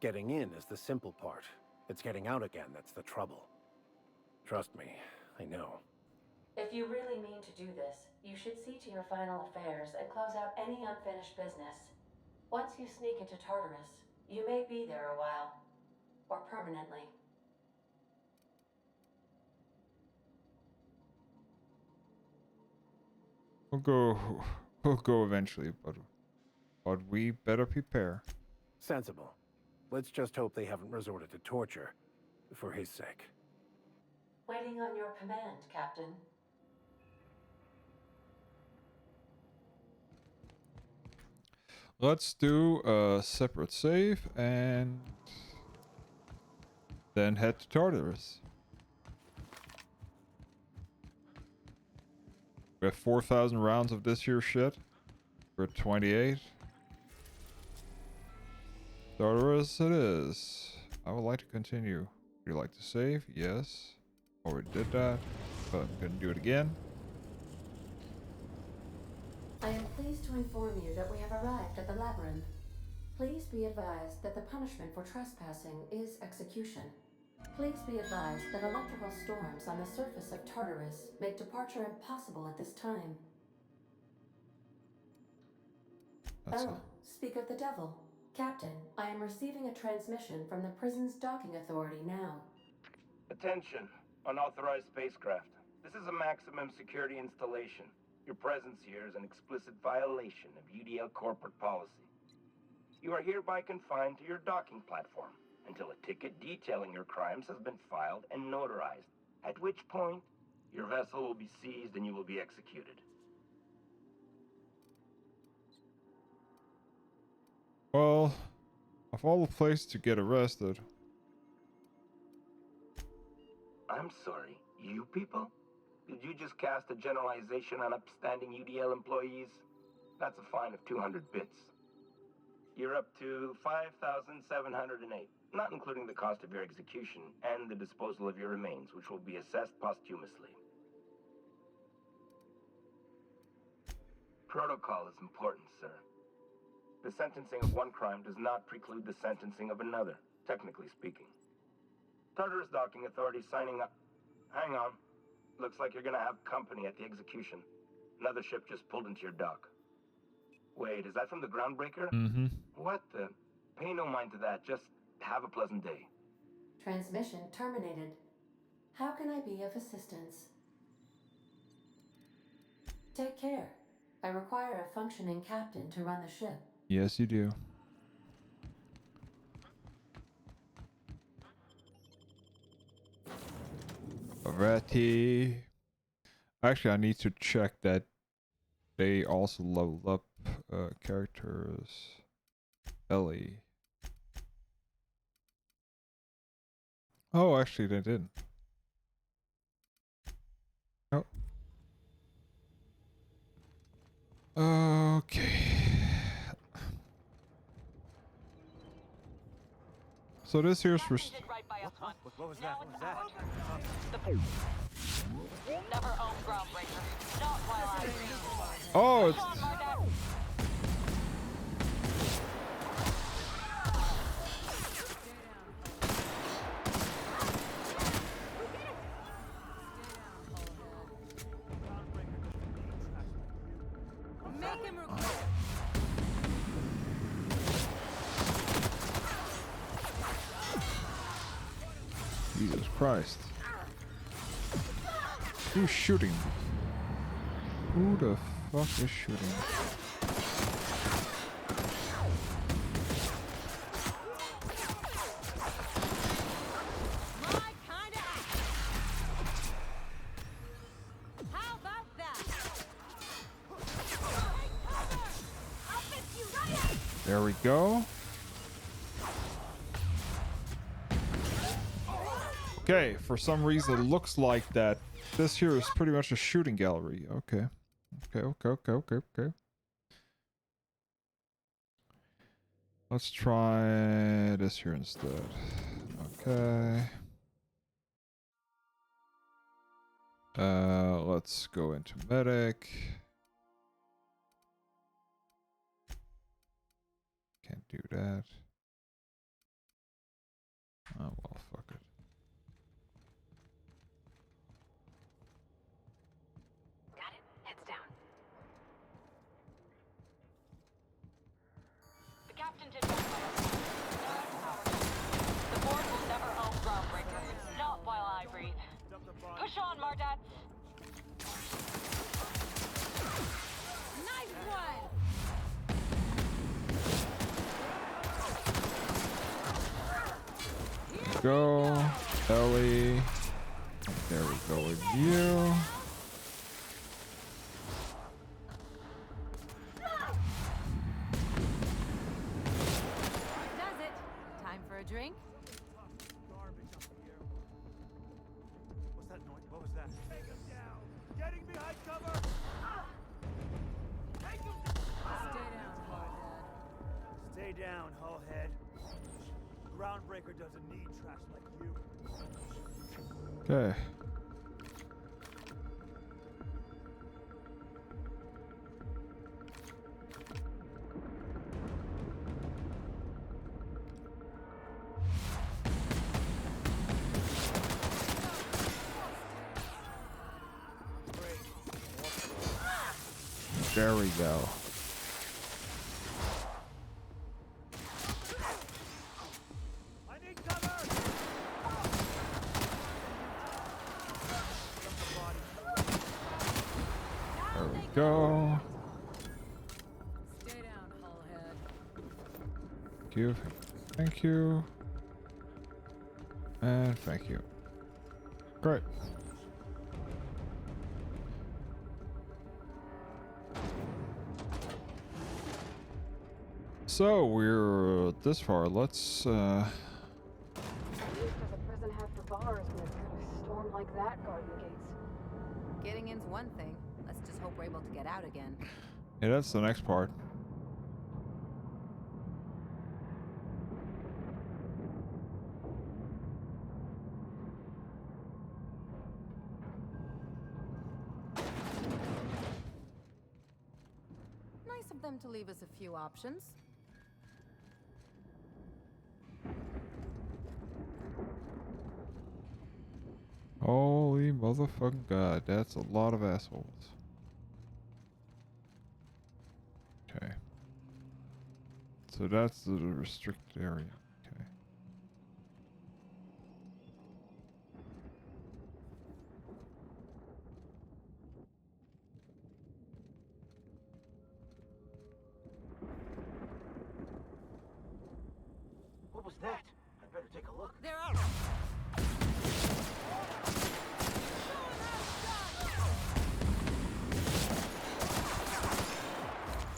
Getting in is the simple part. It's getting out again that's the trouble. Trust me, I know. If you really mean to do this, you should see to your final affairs and close out any unfinished business. Once you sneak into Tartarus, you may be there a while. Or permanently. We'll go eventually, but we better prepare. Sensible. Let's just hope they haven't resorted to torture. For his sake. Waiting on your command, Captain. Let's do a separate save and then head to Tartarus. We have 4,000 rounds of this here shit. We're at 28. Tartarus it is. I would like to continue. Would you like to save? Yes. Already did that, but I'm gonna do it again. I am pleased to inform you that we have arrived at the labyrinth. Please be advised that the punishment for trespassing is execution. Please be advised that electrical storms on the surface of Tartarus make departure impossible at this time. Speak of the devil. Captain, I am receiving a transmission from the prison's docking authority now. Attention, unauthorized spacecraft. This is a maximum security installation. Your presence here is an explicit violation of UDL corporate policy. You are hereby confined to your docking platform until a ticket detailing your crimes has been filed and notarized, at which point your vessel will be seized and you will be executed. Well, of all the places to get arrested. I'm sorry, you people? Did you just cast a generalization on upstanding UDL employees? That's a fine of 200 bits. You're up to 5,708, not including the cost of your execution and the disposal of your remains, which will be assessed posthumously. Protocol is important, sir. The sentencing of one crime does not preclude the sentencing of another, technically speaking. Tartarus Docking Authority signing up. Hang on. Looks like you're gonna have company at the execution. Another ship just pulled into your dock. Wait, is that from the groundbreaker? Mm-hmm. What the? Pay no mind to that. Just have a pleasant day. Transmission terminated. How can I be of assistance? Take care. I require a functioning captain to run the ship. Yes, you do. Alrighty. Actually, I need to check that they also level up characters. Ellie. Oh, actually, they didn't. Oh. Okay. So this here's for... What was that? What was that? Never own groundbreaker. Not while I... Oh, it's... Make him regret. Jesus Christ. Who's shooting? Who the fuck is shooting? My kind of act. How about that? Take cover. I'll fix you right up. There we go. Okay, for some reason it looks like that this here is pretty much a shooting gallery. Okay. Okay. Let's try this here instead. Okay. Let's go into medic. Can't do that. Oh well, fuck it. Got it. Heads down. The captain did not The board will never own Groundbreaker. Not while I breathe. Push on, Mardats. Nice one! Go, Ellie. There we go with you. Does it? Time for a drink? What's that noise? What was that? Take him down! Getting behind cover! Take him down! Stay down, Hullhead. Groundbreaker doesn't need trash like you. Okay. There we go. I need cover! There we go. Stay down, Hullhead. Thank you. Thank you. And thank you. Great. So we're this far. Let's At least does a prison have for bars when it's got a storm like that guarding the gates? Getting in's one thing. Let's just hope we're able to get out again. yeah, that's the next part. Nice of them to leave us a few options. Holy motherfucking god, that's a lot of assholes. Okay. So that's the restricted area. Okay. What was that? I better take a look. There are.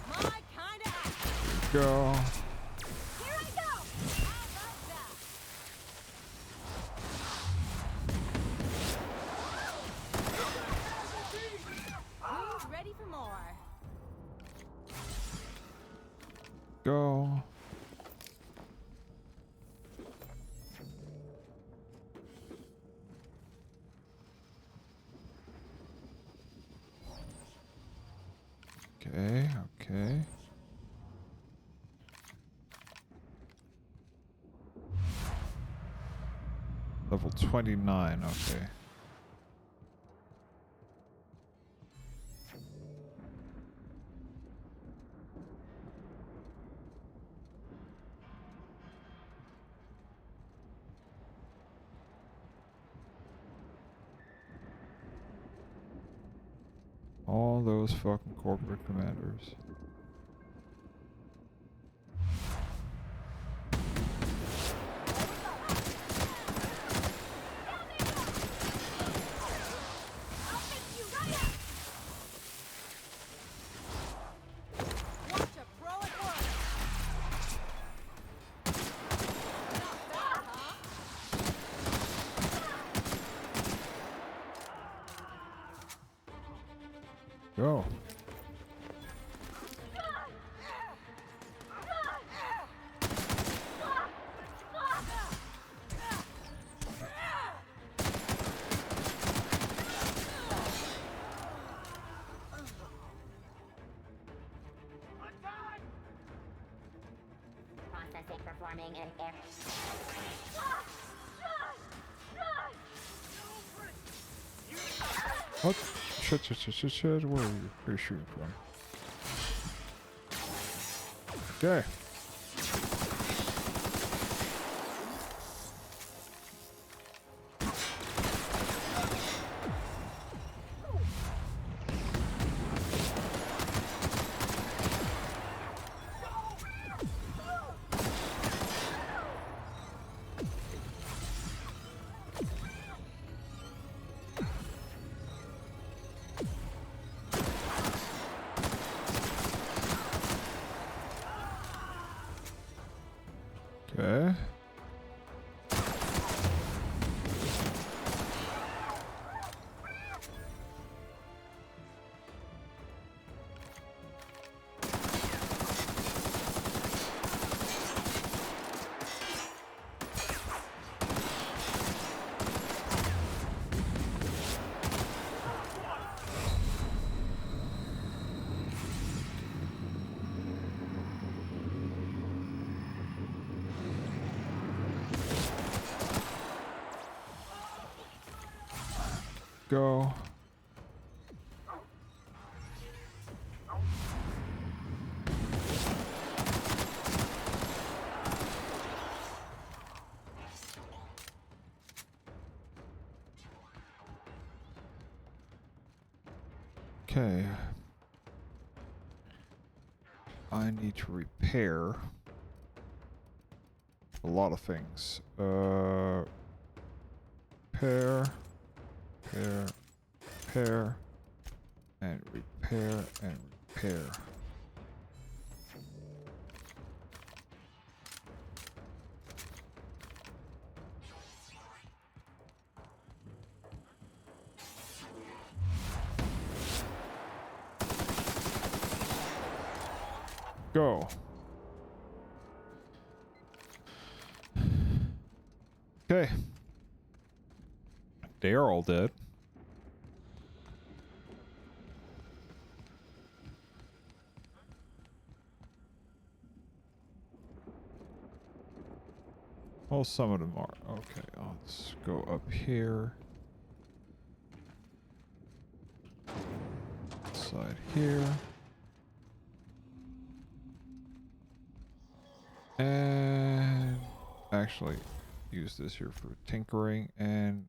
My kind of action. Go. Here I go. How about that? Who's ready for more? Go. Okay. Level 29, okay. All those fucking corporate commanders. it performing an air. What? Shit. Where are you shooting from? Okay. Okay. Go. Okay. I need to repair a lot of things. Repair, and repair, and repair. Go. Okay. They are all dead. Well, some of them are. Okay, let's go up here. Side here. And actually use this here for tinkering. And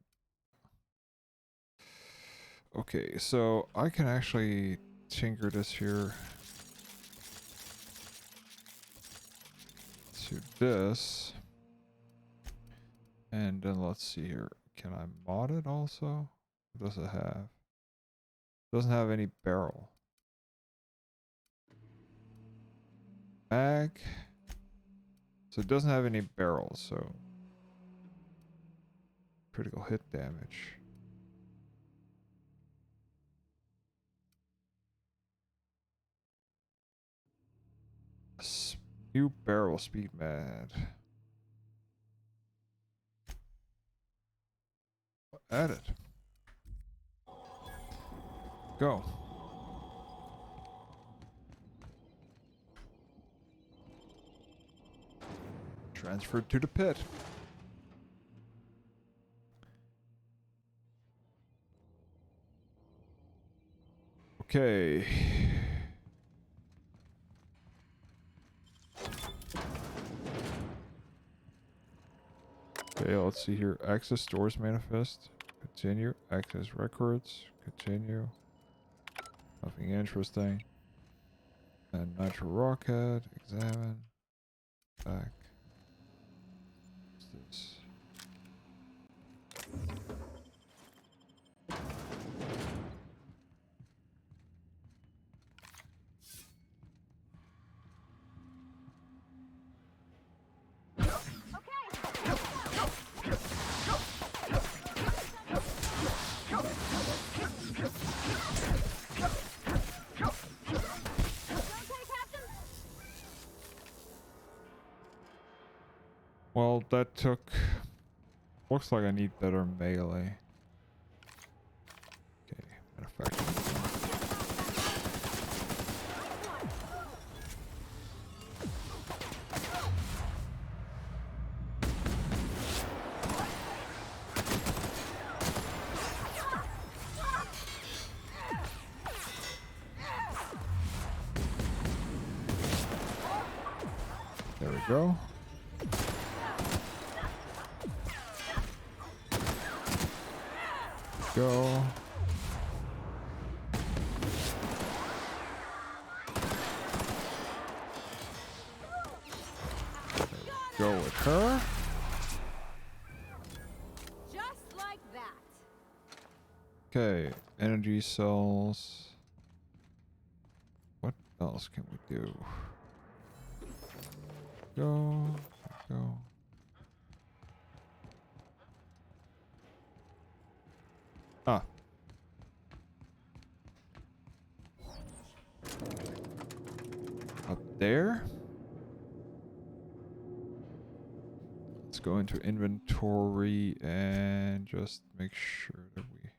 okay, so I can actually tinker this here to this. And then let's see here. Can I mod it also? What does it have? Doesn't have any barrel. Mag. So it doesn't have any barrels, so critical hit damage. New barrel speed mad. Add it. Go. Transferred to the pit. Okay. Okay, let's see here. Access stores manifest. Continue. Access records. Continue. Nothing interesting. And nitro rocket. Examine. Back. What's this? Well, that took... Looks like I need better melee. Okay, manufacturing. There we go. Go. Go with her. Just like that. Okay, energy cells. What else can we do? Go. Ah. Up there. Let's go into inventory and just make sure that we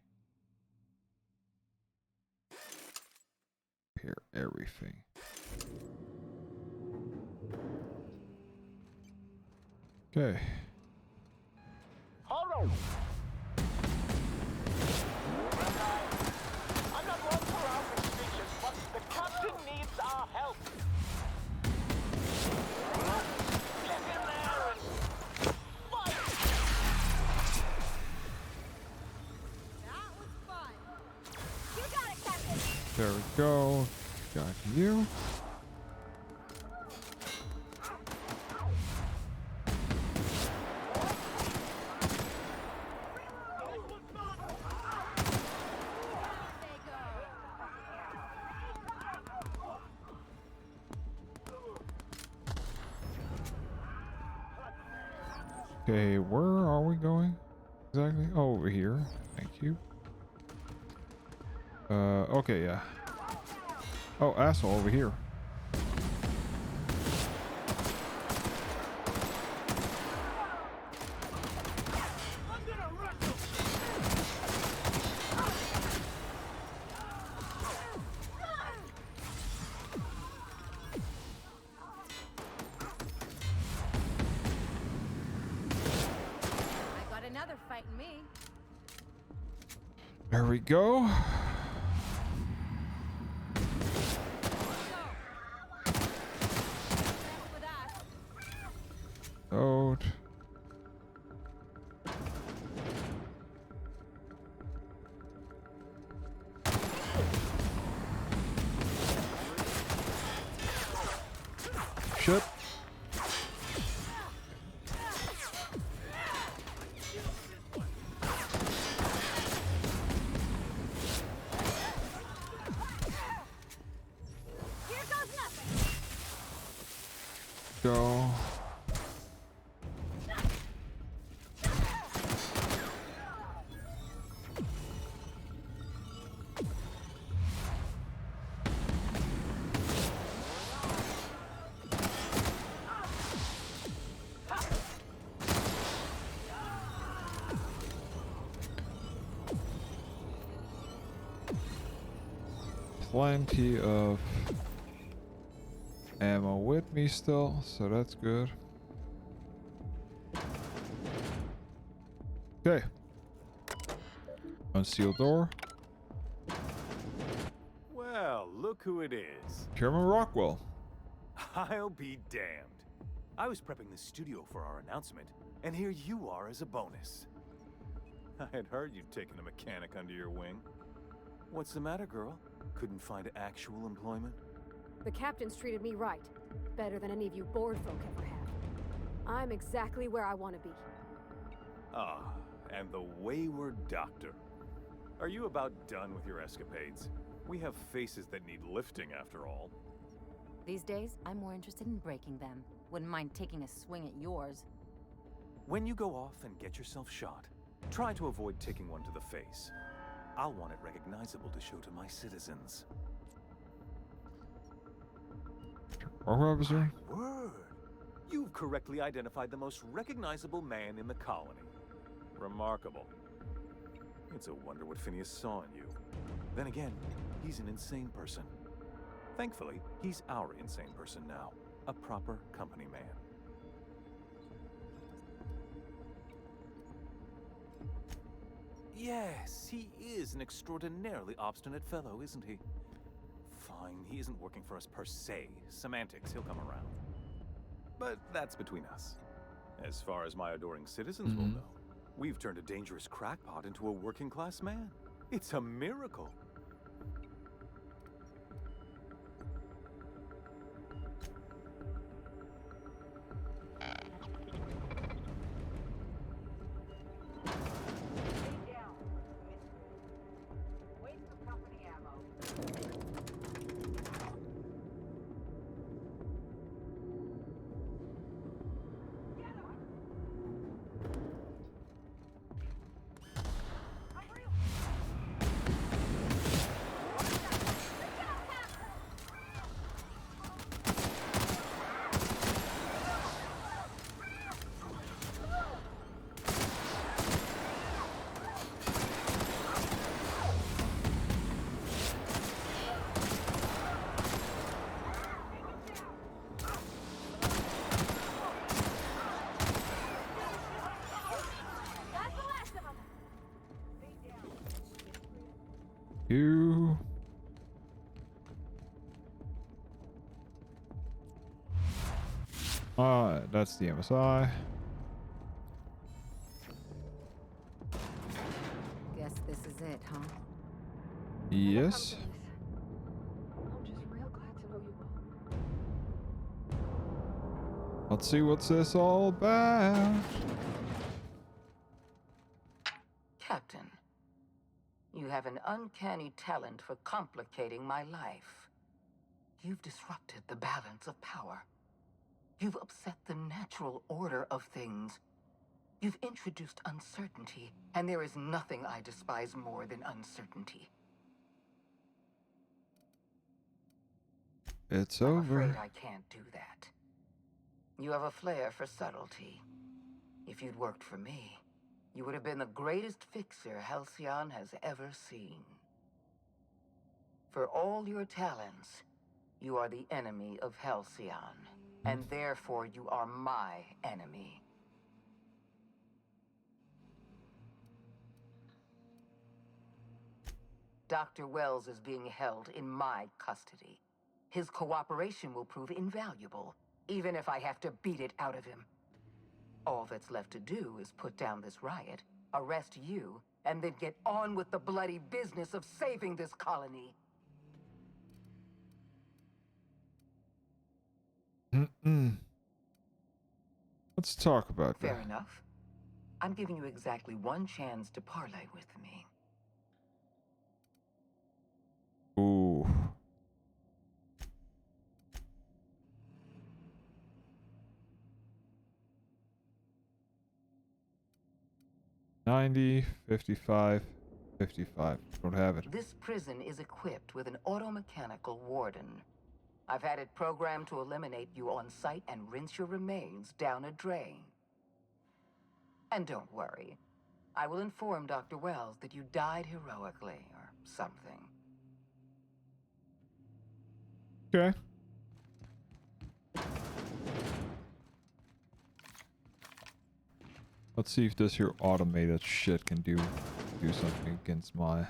repair everything. Okay. Hold on. I'm not one for outlandish speeches, but the captain needs our help. Get in there and fight! That was fun. You got it, Captain. There we go. Got you. Okay, where are we going? Exactly. Oh, over here. Thank you. Okay, yeah. Oh, asshole over here. I got another fighting me. There we go. Load. Shit. Go. Plenty of ammo with me still, so that's good. Okay. Unsealed door. Well, look who it is. Chairman Rockwell. I'll be damned. I was prepping the studio for our announcement, and here you are as a bonus. I had heard you'd taken a mechanic under your wing. What's the matter, girl? Couldn't find actual employment? The captain's treated me right. Better than any of you bored folk ever have. I'm exactly where I want to be. Ah, and the wayward doctor. Are you about done with your escapades? We have faces that need lifting after all. These days, I'm more interested in breaking them. Wouldn't mind taking a swing at yours. When you go off and get yourself shot, try to avoid taking one to the face. I'll want it recognizable to show to my citizens. Officer. My word! You've correctly identified the most recognizable man in the colony. Remarkable. It's a wonder what Phineas saw in you. Then again, he's an insane person. Thankfully, he's our insane person now. A proper company man. Yes, he is an extraordinarily obstinate fellow, isn't he? Fine, he isn't working for us per se. Semantics, he'll come around. but that's between us. As far as my adoring citizens will know, we've turned a dangerous crackpot into a working-class man. It's a miracle. You. That's the MSI. Guess this is it, huh? Yes. I'm just real glad to know you all. Let's see what's this all about. Captain, you have an uncanny talent for complicating my life. You've disrupted the balance of power. You've upset the natural order of things. You've introduced uncertainty, and there is nothing I despise more than uncertainty. It's I'm over. afraid I can't do that. You have a flair for subtlety. If you'd worked for me, you would have been the greatest fixer Halcyon has ever seen. For all your talents, you are the enemy of Halcyon, and therefore you are my enemy. Dr. Wells is being held in my custody. His cooperation will prove invaluable, even if I have to beat it out of him. All that's left to do is put down this riot, arrest you, and then get on with the bloody business of saving this colony. Let's talk about Fair that. enough. I'm giving you exactly one chance to parlay with me. Ooh. $90, $55, $55. Don't have it. This prison is equipped with an automechanical warden. I've had it programmed to eliminate you on sight and rinse your remains down a drain. And don't worry, I will inform Dr. Wells that you died heroically or something. Okay. Let's see if this here automated shit can do something against my...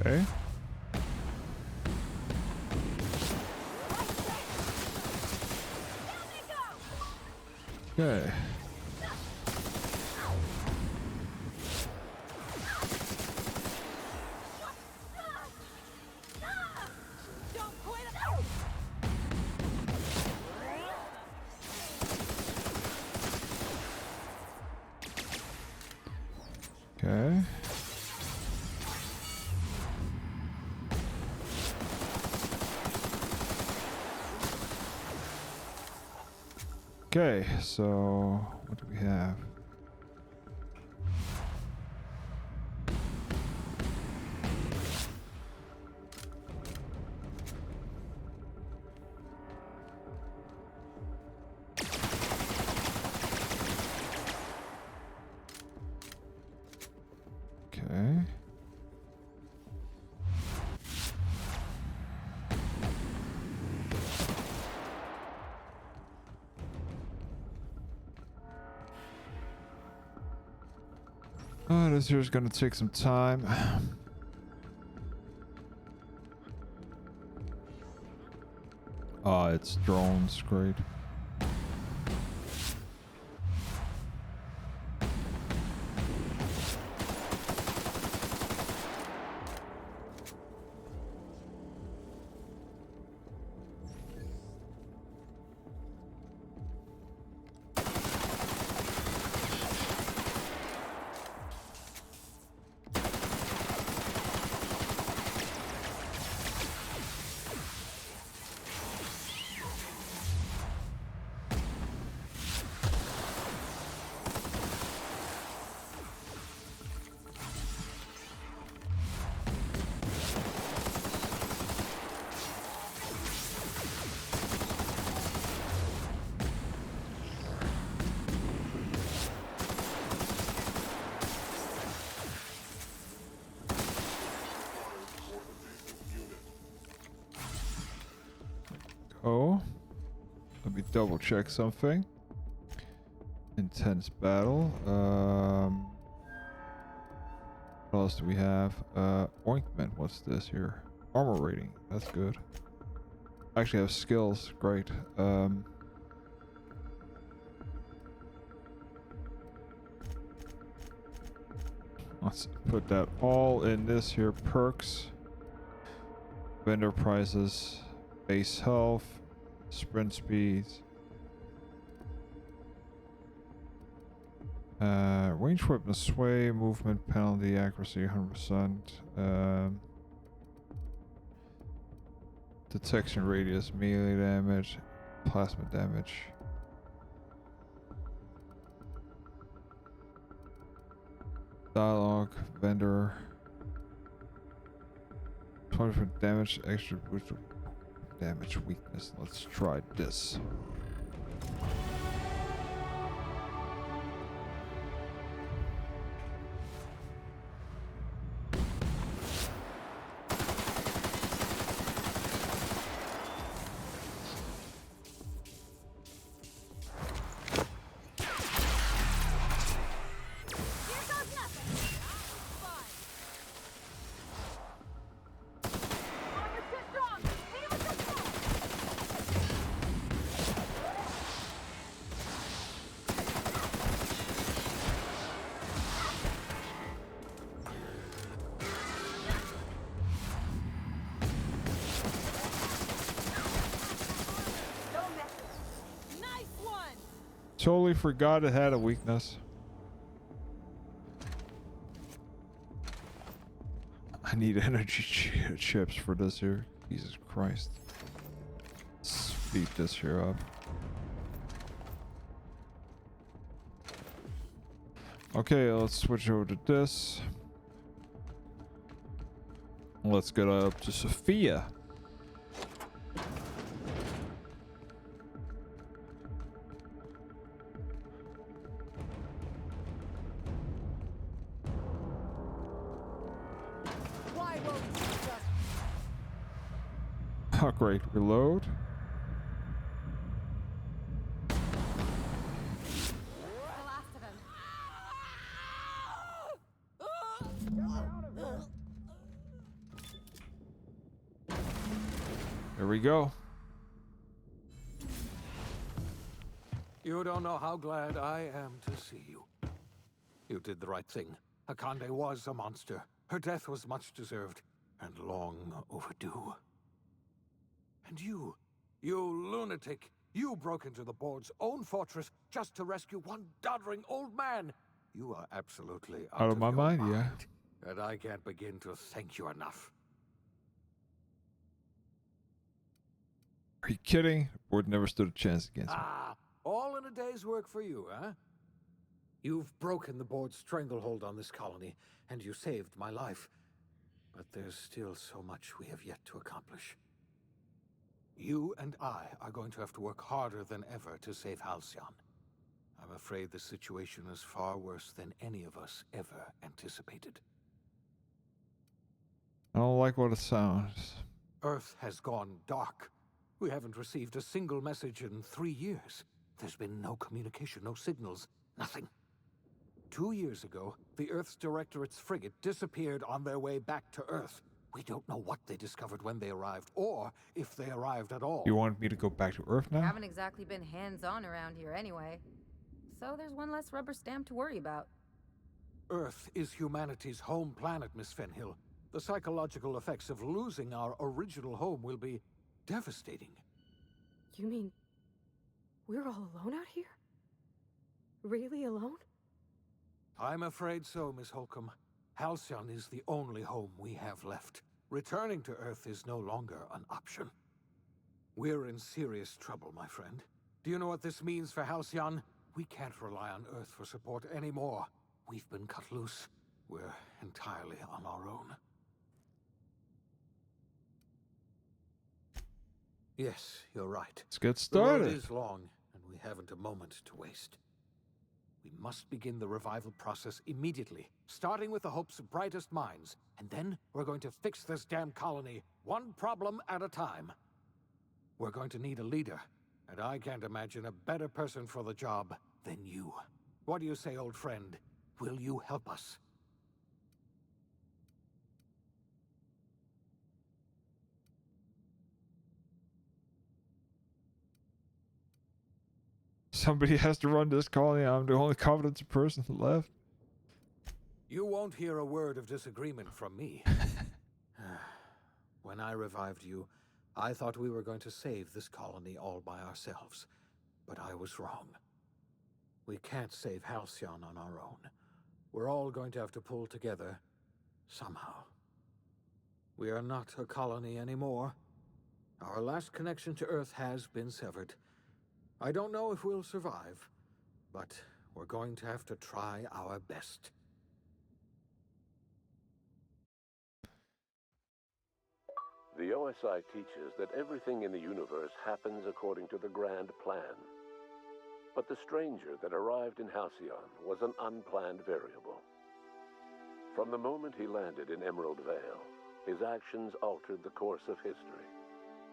Okay. Okay. Okay, so what do we have? Okay. Oh, this here's gonna take some time. Oh, it's drones, great. Oh, let me double check something. Intense battle. What else do we have? Ointment. What's this here? Armor rating. That's good. I actually have skills. Great. Let's put that all in this here. Perks. Vendor prices. Base health. Sprint speeds. Range weapon sway, movement penalty, accuracy 100%. Detection radius, melee damage, plasma damage. Dialogue, vendor. 20% damage, extra boost damage, weakness. Let's try this. Totally forgot it had a weakness. I need energy chips for this here. Jesus Christ. Speed this here up. Okay, let's switch over to this. Let's get up to Sophia. Oh, great. Reload. There we go. You don't know how glad I am to see you. You did the right thing. Akande was a monster. Her death was much deserved and long overdue. And you lunatic, you broke into the board's own fortress just to rescue one doddering old man. You are absolutely out of my mind, yeah. And I can't begin to thank you enough. Are you kidding? The board never stood a chance against me. All in a day's work for you, huh? You've broken the board's stranglehold on this colony, and you saved my life. But there's still so much we have yet to accomplish. You and I are going to have to work harder than ever to save Halcyon. I'm afraid the situation is far worse than any of us ever anticipated. I don't like what it sounds. Earth has gone dark. We haven't received a single message in 3 years. There's been no communication, no signals, nothing. 2 years ago, the Earth's Directorate's frigate disappeared on their way back to Earth. We don't know what they discovered when they arrived, or if they arrived at all. You want me to go back to Earth now? Haven't exactly been hands-on around here anyway. So there's one less rubber stamp to worry about. Earth is humanity's home planet, Miss Fenhill. The psychological effects of losing our original home will be devastating. You mean we're all alone out here? Really alone? I'm afraid so, Miss Holcomb. Halcyon is the only home we have left. Returning to Earth is no longer an option. We're in serious trouble, my friend. Do you know what this means for Halcyon? We can't rely on Earth for support anymore. We've been cut loose. We're entirely on our own. Yes, you're right. Let's get The road started. is long, and we haven't a moment to waste. We must begin the revival process immediately, starting with the Hope's brightest minds, and then we're going to fix this damn colony, one problem at a time. We're going to need a leader, and I can't imagine a better person for the job than you. What do you say, old friend? Will you help us? Somebody has to run this colony. I'm the only competent person left. You won't hear a word of disagreement from me. When I revived you, I thought we were going to save this colony all by ourselves. But I was wrong. We can't save Halcyon on our own. We're all going to have to pull together, somehow. We are not a colony anymore. Our last connection to Earth has been severed. I don't know if we'll survive, but we're going to have to try our best. The OSI teaches that everything in the universe happens according to the grand plan. But the stranger that arrived in Halcyon was an unplanned variable. From the moment he landed in Emerald Vale, his actions altered the course of history.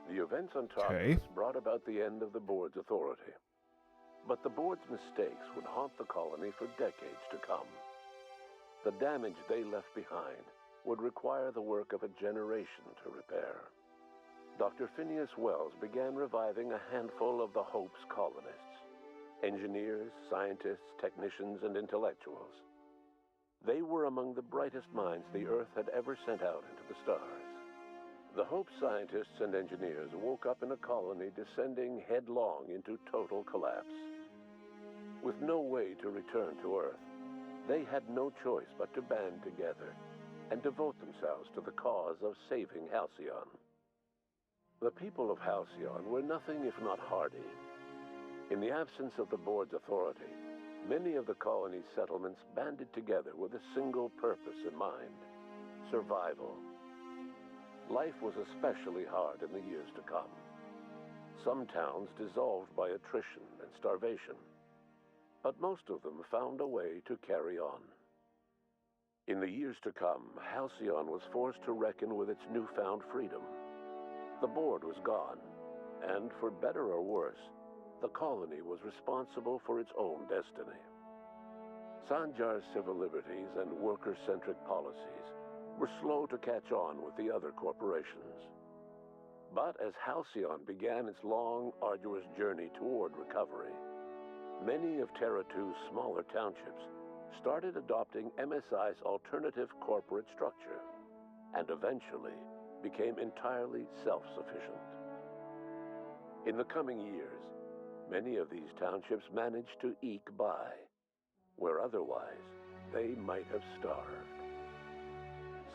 The events on Tartarus brought about the end of the board's authority. But the board's mistakes would haunt the colony for decades to come. The damage they left behind would require the work of a generation to repair. Dr. Phineas Wells began reviving a handful of the Hope's colonists. Engineers, scientists, technicians, and intellectuals. They were among the brightest minds the Earth had ever sent out into the stars. The Hope scientists and engineers woke up in a colony descending headlong into total collapse. With no way to return to Earth, they had no choice but to band together and devote themselves to the cause of saving Halcyon. The people of Halcyon were nothing if not hardy. In the absence of the board's authority, many of the colony's settlements banded together with a single purpose in mind: survival. Life was especially hard in the years to come. Some towns dissolved by attrition and starvation, but most of them found a way to carry on. In the years to come, Halcyon was forced to reckon with its newfound freedom. The board was gone, and for better or worse, the colony was responsible for its own destiny. Sanjar's civil liberties and worker-centric policies were slow to catch on with the other corporations. But as Halcyon began its long, arduous journey toward recovery, many of Terra 2's smaller townships started adopting MSI's alternative corporate structure, and eventually became entirely self-sufficient. In the coming years, many of these townships managed to eke by, where otherwise they might have starved.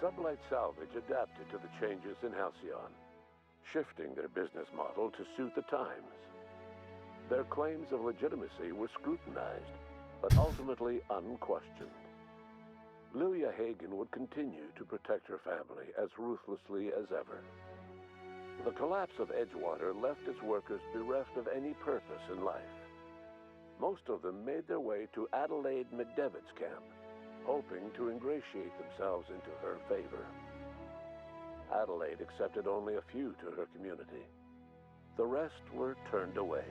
Sublight Salvage adapted to the changes in Halcyon, shifting their business model to suit the times. Their claims of legitimacy were scrutinized, but ultimately unquestioned. Lilia Hagen would continue to protect her family as ruthlessly as ever. The collapse of Edgewater left its workers bereft of any purpose in life. Most of them made their way to Adelaide McDevitt's camp, hoping to ingratiate themselves into her favor. Adelaide accepted only a few to her community. The rest were turned away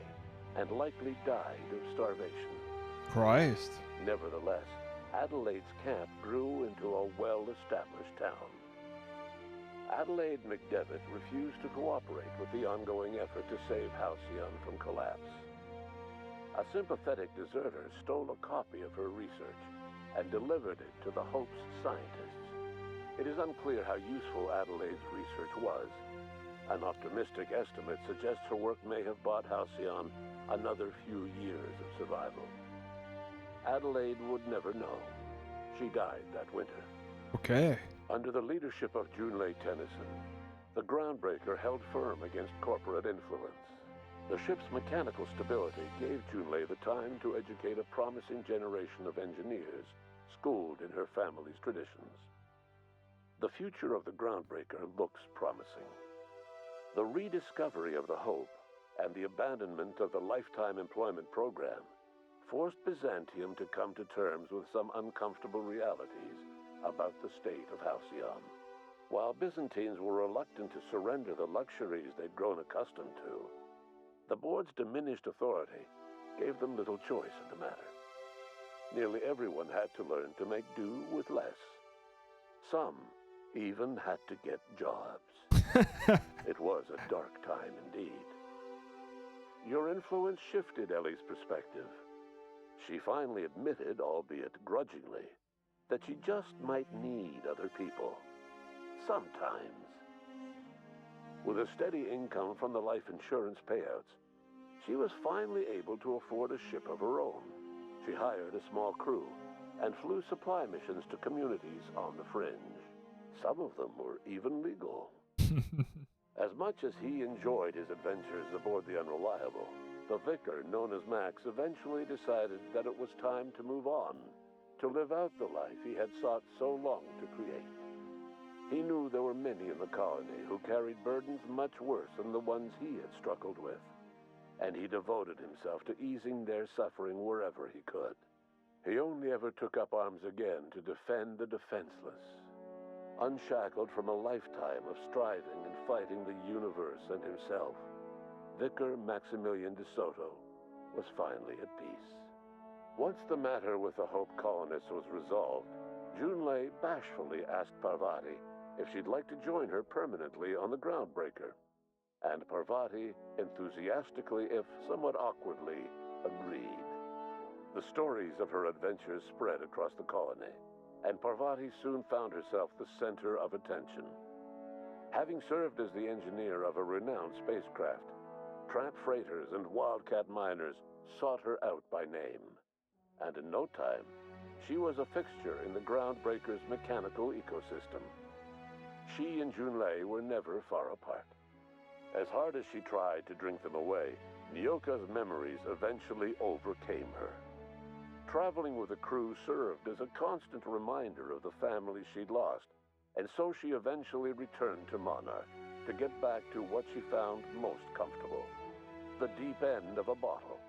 and likely died of starvation. Christ. Nevertheless, Adelaide's camp grew into a well-established town. Adelaide McDevitt refused to cooperate with the ongoing effort to save Halcyon from collapse. A sympathetic deserter stole a copy of her research and delivered it to the Hope's scientists. It is unclear how useful Adelaide's research was. An optimistic estimate suggests her work may have bought Halcyon another few years of survival. Adelaide would never know. She died that winter. Okay. Under the leadership of Junlei Tennyson, the Groundbreaker held firm against corporate influence. The ship's mechanical stability gave Junlei the time to educate a promising generation of engineers schooled in her family's traditions. The future of the Groundbreaker looks promising. The rediscovery of the Hope and the abandonment of the Lifetime Employment Program forced Byzantium to come to terms with some uncomfortable realities about the state of Halcyon. While Byzantines were reluctant to surrender the luxuries they'd grown accustomed to, the board's diminished authority gave them little choice in the matter. Nearly everyone had to learn to make do with less. Some even had to get jobs. It was a dark time indeed. Your influence shifted Ellie's perspective. She finally admitted, albeit grudgingly, that she just might need other people. Sometimes. With a steady income from the life insurance payouts, she was finally able to afford a ship of her own. She hired a small crew and flew supply missions to communities on the fringe. Some of them were even legal. As much as he enjoyed his adventures aboard the Unreliable, the vicar, known as Max, eventually decided that it was time to move on, to live out the life he had sought so long to create. He knew there were many in the colony who carried burdens much worse than the ones he had struggled with, and he devoted himself to easing their suffering wherever he could. He only ever took up arms again to defend the defenseless. Unshackled from a lifetime of striving and fighting the universe and himself, Vicar Maximilian de Soto was finally at peace. Once the matter with the Hope colonists was resolved, Junlei bashfully asked Parvati if she'd like to join her permanently on the Groundbreaker, and Parvati enthusiastically, if somewhat awkwardly, agreed. The stories of her adventures spread across the colony, and Parvati soon found herself the center of attention. Having served as the engineer of a renowned spacecraft, tramp freighters and wildcat miners sought her out by name. And in no time, she was a fixture in the Groundbreaker's mechanical ecosystem. She and Junlei were never far apart. As hard as she tried to drink them away, Nyoka's memories eventually overcame her. Traveling with the crew served as a constant reminder of the family she'd lost, and so she eventually returned to Monarch to get back to what she found most comfortable: the deep end of a bottle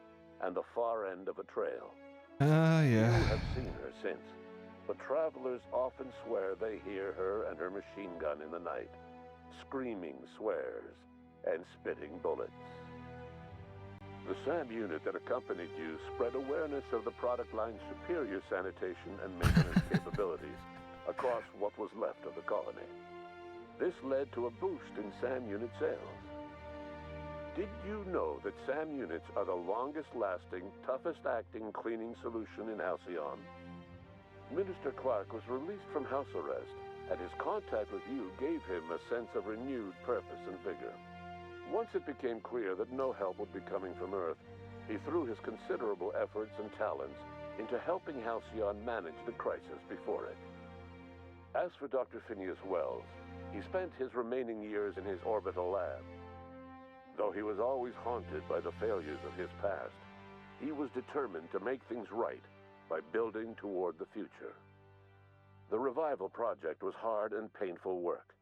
and the far end of a trail. Yeah. You have seen her since, but travelers often swear they hear her and her machine gun in the night, screaming swears and spitting bullets. The SAM unit that accompanied you spread awareness of the product line's superior sanitation and maintenance capabilities across what was left of the colony. This led to a boost in SAM unit sales. Did you know that SAM units are the longest-lasting, toughest-acting cleaning solution in Halcyon? Minister Clark was released from house arrest, and his contact with you gave him a sense of renewed purpose and vigor. Once it became clear that no help would be coming from Earth, he threw his considerable efforts and talents into helping Halcyon manage the crisis before it. As for Dr. Phineas Wells, he spent his remaining years in his orbital lab. Though he was always haunted by the failures of his past, he was determined to make things right by building toward the future. The revival project was hard and painful work,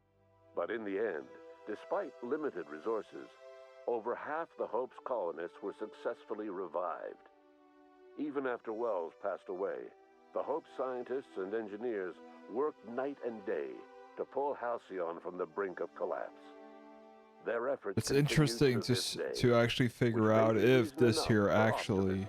but in the end, despite limited resources, over half the Hope's colonists were successfully revived. Even after Wells passed away, the Hope scientists and engineers worked night and day to pull Halcyon from the brink of collapse. Their efforts It's continue interesting to this day, to actually figure out if this here actually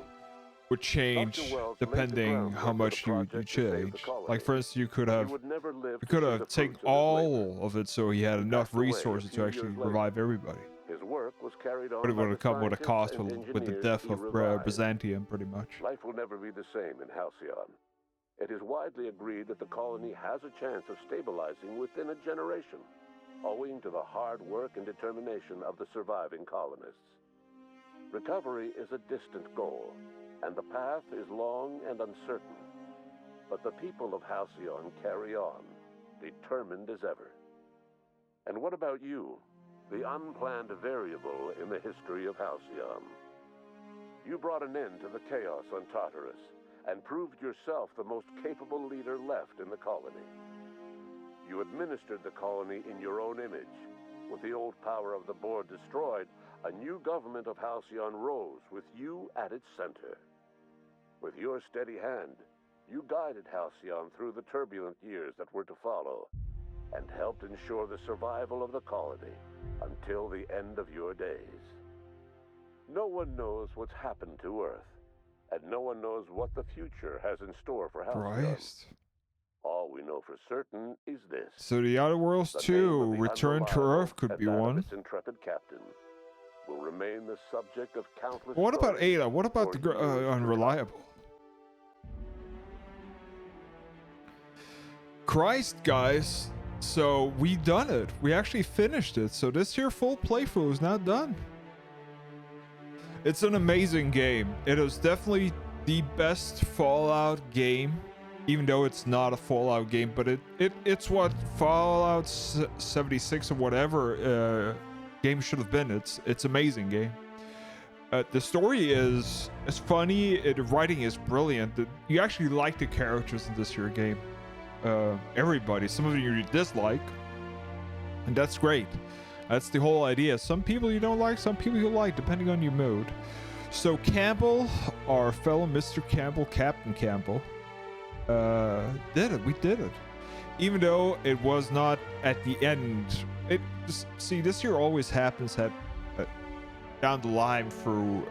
would change depending how much you change. Like for instance, you could have taken all of it so he had enough resources to actually revive everybody. His work was carried on But it by would the have come with a scientists cost and with the engineers death he of revived. Byzantium, pretty much. Life will never be the same in Halcyon. It is widely agreed that the colony has a chance of stabilizing within a generation, owing to the hard work and determination of the surviving colonists. Recovery is a distant goal, and the path is long and uncertain. But the people of Halcyon carry on, determined as ever. And what about you, the unplanned variable in the history of Halcyon? You brought an end to the chaos on Tartarus, and proved yourself the most capable leader left in the colony. You administered the colony in your own image. With the old power of the board destroyed, a new government of Halcyon rose with you at its center. With your steady hand, you guided Halcyon through the turbulent years that were to follow, and helped ensure the survival of the colony until the end of your days. No one knows what's happened to Earth, and no one knows what the future has in store for Halcyon. Christ. All we know for certain is this. So the Outer Worlds The 2, name of the Return to unreliable Earth could and be that of one. its intrepid captain will remain the subject of countless What about stories Ada? What about for the years to come. Unreliable? Christ, guys. So we done it. We actually finished it. So this here full playthrough is now done. It's an amazing game. It is definitely the best Fallout game, even though it's not a Fallout game, but it's what Fallout 76 or whatever game should have been. It's amazing game. The story is funny. The writing is brilliant. You actually like the characters in this here game. Everybody. Some of you dislike, and that's great. That's the whole idea. Some people you don't like, some people you like, depending on your mood. So Campbell, our fellow Mr. Campbell, Captain Campbell, did it. We did it. Even though it was not at the end. See, this year always happens at down the line through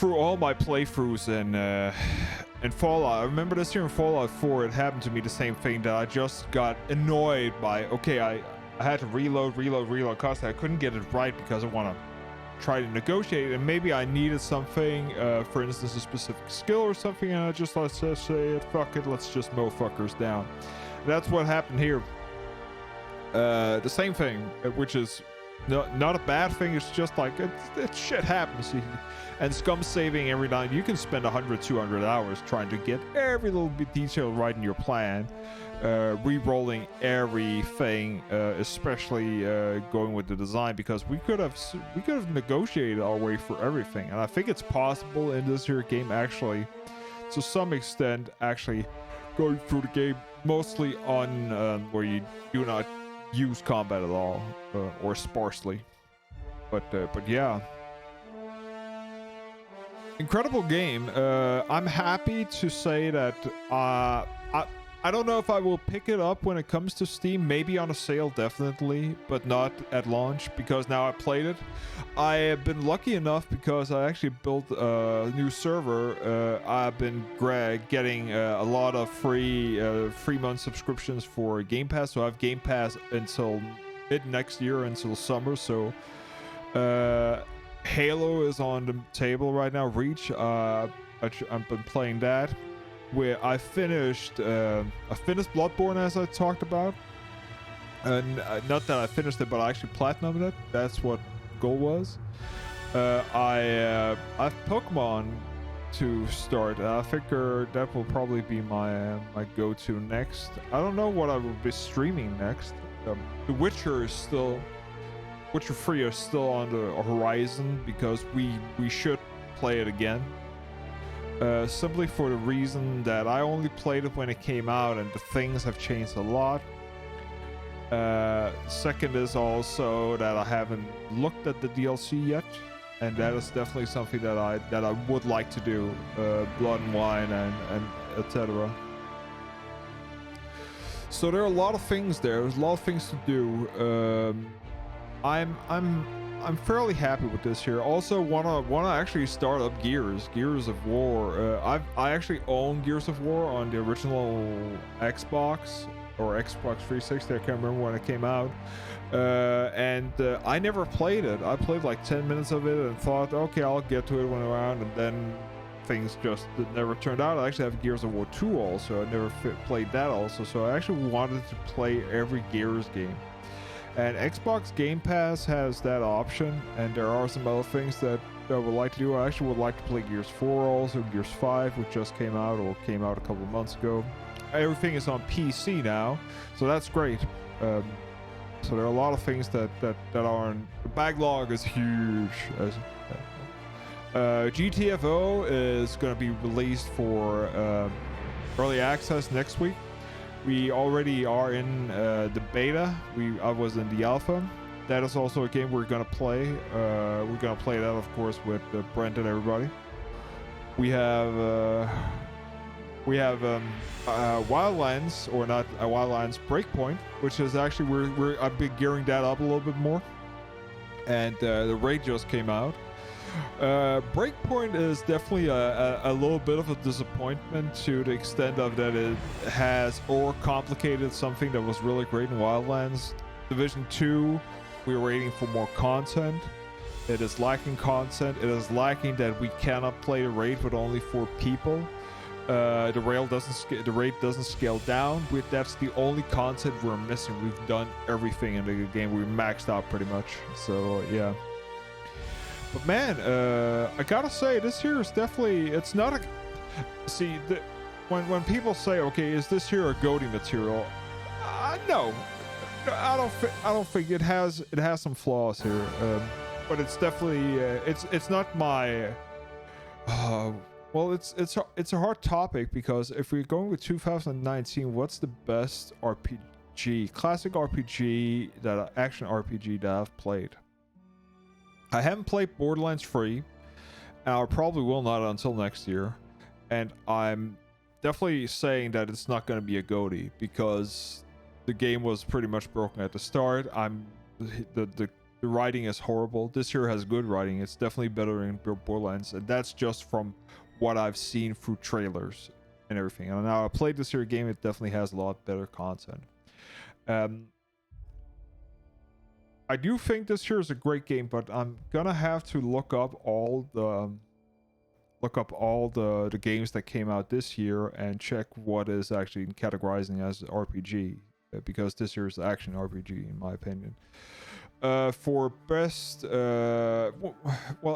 all my playthroughs and Fallout. I remember this year in Fallout 4, it happened to me the same thing, that I just got annoyed by, okay, I had to reload constantly. I couldn't get it right because I want to try to negotiate, and maybe I needed something, for instance, a specific skill or something, and I just, let's just say it, fuck it, let's just mow fuckers down. And that's what happened here. The same thing, which is not a bad thing, it's just like, it shit happens. And scum saving every night, you can spend 100-200 hours trying to get every little bit detail right in your plan, re-rolling everything, especially going with the design, because we could have negotiated our way for everything. And I think it's possible in this here game, actually, to some extent, actually going through the game mostly on where you do not use combat at all, or sparsely. But yeah. Incredible game. I'm happy to say that I don't know if I will pick it up when it comes to Steam. Maybe on a sale, definitely, but not at launch, because now I played it. I have been lucky enough because I actually built a new server. I've been getting a lot of free month subscriptions for Game Pass. So I have Game Pass until mid next year, until summer. So Halo is on the table right now. Reach. I've been playing that. Where I finished Bloodborne, as I talked about, and not that I finished it, but I actually platinumed it. That's what goal was. I have Pokemon to start. I figure that will probably be my go-to next. I don't know what I will be streaming next. The Witcher is still Witcher 3 is still on the horizon because we should play it again. Simply for the reason that I only played it when it came out and the things have changed a lot. Second is also that I haven't looked at the DLC yet, and that is definitely something that I would like to do. Blood and Wine and etc. So there are a lot of things there. There's a lot of things to do. I'm fairly happy with this here. Also wanna actually start up Gears of War. I actually own Gears of War on the original Xbox or Xbox 360. I can't remember when it came out. And I never played it. I played like 10 minutes of it and thought, okay, I'll get to it when I'm around, and then things just never turned out. I actually have Gears of War 2 also. I never played that also. So I actually wanted to play every Gears game. And Xbox Game Pass has that option, and there are some other things that I would like to do. I actually would like to play Gears 4 also, Gears 5, which just came out or came out a couple of months ago. Everything is on PC now, so that's great. So there are a lot of things that are on. The backlog is huge. GTFO is going to be released for early access next week. We already are in the beta. I was in the alpha. That is also a game we're gonna play. We're gonna play that, of course, with Brent and everybody. We have Wildlands, or not Wildlands Breakpoint, which is actually I've been gearing that up a little bit more. And the raid just came out. Breakpoint is definitely a little bit of a disappointment to the extent of that it has overcomplicated something that was really great in Wildlands. Division 2, we were waiting for more content. It is lacking content. It is lacking that we cannot play the raid with only 4 people. The raid doesn't scale down. That's the only content we're missing. We've done everything in the game. We're maxed out pretty much. So yeah. But man, I gotta say, this here is definitely, it's not a, see, when people say, okay, is this here a GOTY material? No, I don't think it has some flaws here, but it's definitely, it's not my, well, it's a hard topic, because if we're going with 2019, what's the best RPG, classic RPG, action RPG that I've played? I haven't played Borderlands 3, and I probably will not until next year. And I'm definitely saying that it's not going to be a GOTY, because the game was pretty much broken at the start. The writing is horrible. This year has good writing. It's definitely better in Borderlands, and that's just from what I've seen through trailers and everything. And now I played this year game, it definitely has a lot better content. I do think this here is a great game, but I'm gonna have to look up all the games that came out this year and check what is actually categorizing as RPG, because this year is action RPG in my opinion. For best well,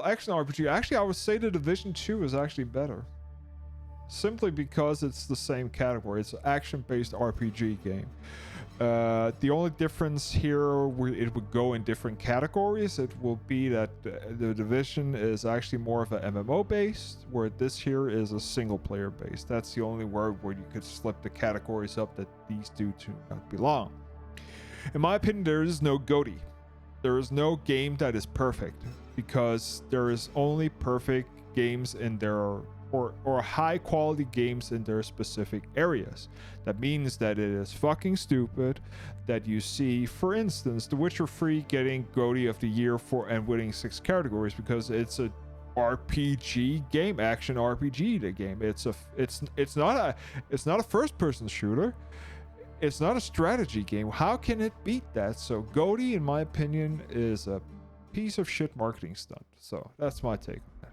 action RPG, actually I would say the Division 2 is actually better, simply because it's the same category. It's an action-based RPG game. The only difference here, it would go in different categories. It will be that the Division is actually more of an MMO based, where this here is a single player based. That's the only word where you could slip the categories up that these do not belong. In my opinion, there is no GOTY. There is no game that is perfect, because there is only perfect games in their or high quality games in their specific areas. That means that it is fucking stupid that you see, for instance, The Witcher 3 getting GOTY of the year and winning 6 categories, because it's a RPG game, action RPG. The game, it's not a first person shooter. It's not a strategy game. How can it beat that? So GOTY, in my opinion, is a piece of shit marketing stunt. So that's my take on that.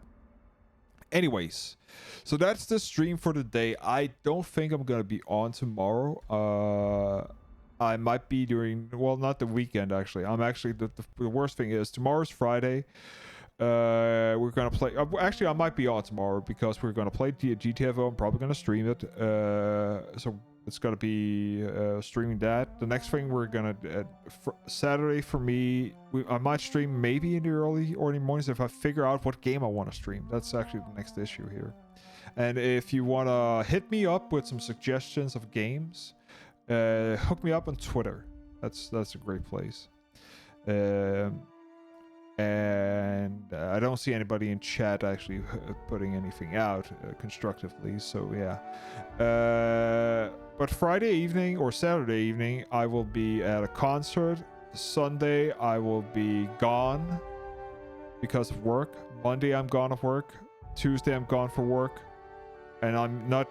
Anyways, so that's the stream for today. I don't think I'm gonna be on tomorrow. I might be during, well, not the weekend actually. I'm actually, the worst thing is tomorrow's Friday. We're gonna play, actually I might be on tomorrow, because we're gonna play GTFO. I'm probably gonna stream it. So it's gonna be streaming that. The next thing we're gonna Saturday for me, I might stream maybe in the early mornings if I figure out what game I want to stream. That's actually the next issue here. And if you want to hit me up with some suggestions of games, hook me up on Twitter. That's a great place. And I don't see anybody in chat actually putting anything out constructively, so yeah. But Friday evening or Saturday evening I will be at a concert. Sunday I will be gone because of work. Monday I'm gone of work. Tuesday I'm gone for work, and I'm not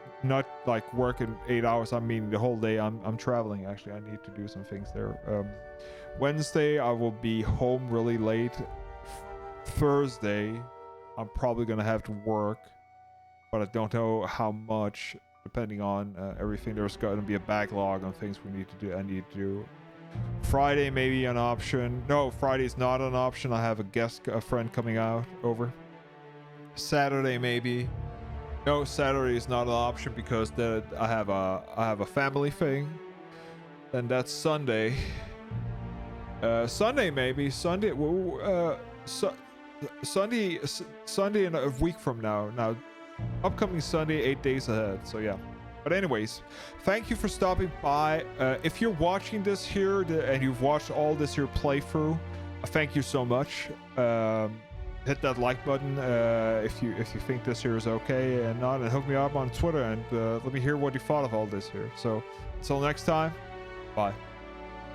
like working 8 hours. I mean the whole day. I'm traveling. Actually, I need to do some things there. Wednesday I will be home really late. Thursday I'm probably gonna have to work, but I don't know how much, depending on everything. There's gonna be a backlog on things I need to do. Friday maybe an option. No, Friday's not an option. I have a friend coming over. Saturday maybe. No, Saturday is not an option because I have a family thing. And that's Sunday. Sunday maybe. Sunday in a week from now. Now, upcoming Sunday, 8 days ahead. So yeah. But anyways, thank you for stopping by. If you're watching this here and you've watched all this here playthrough, thank you so much. Hit that like button if you think this here is okay and not, and hook me up on Twitter and let me hear what you thought of all this here. So until next time, bye.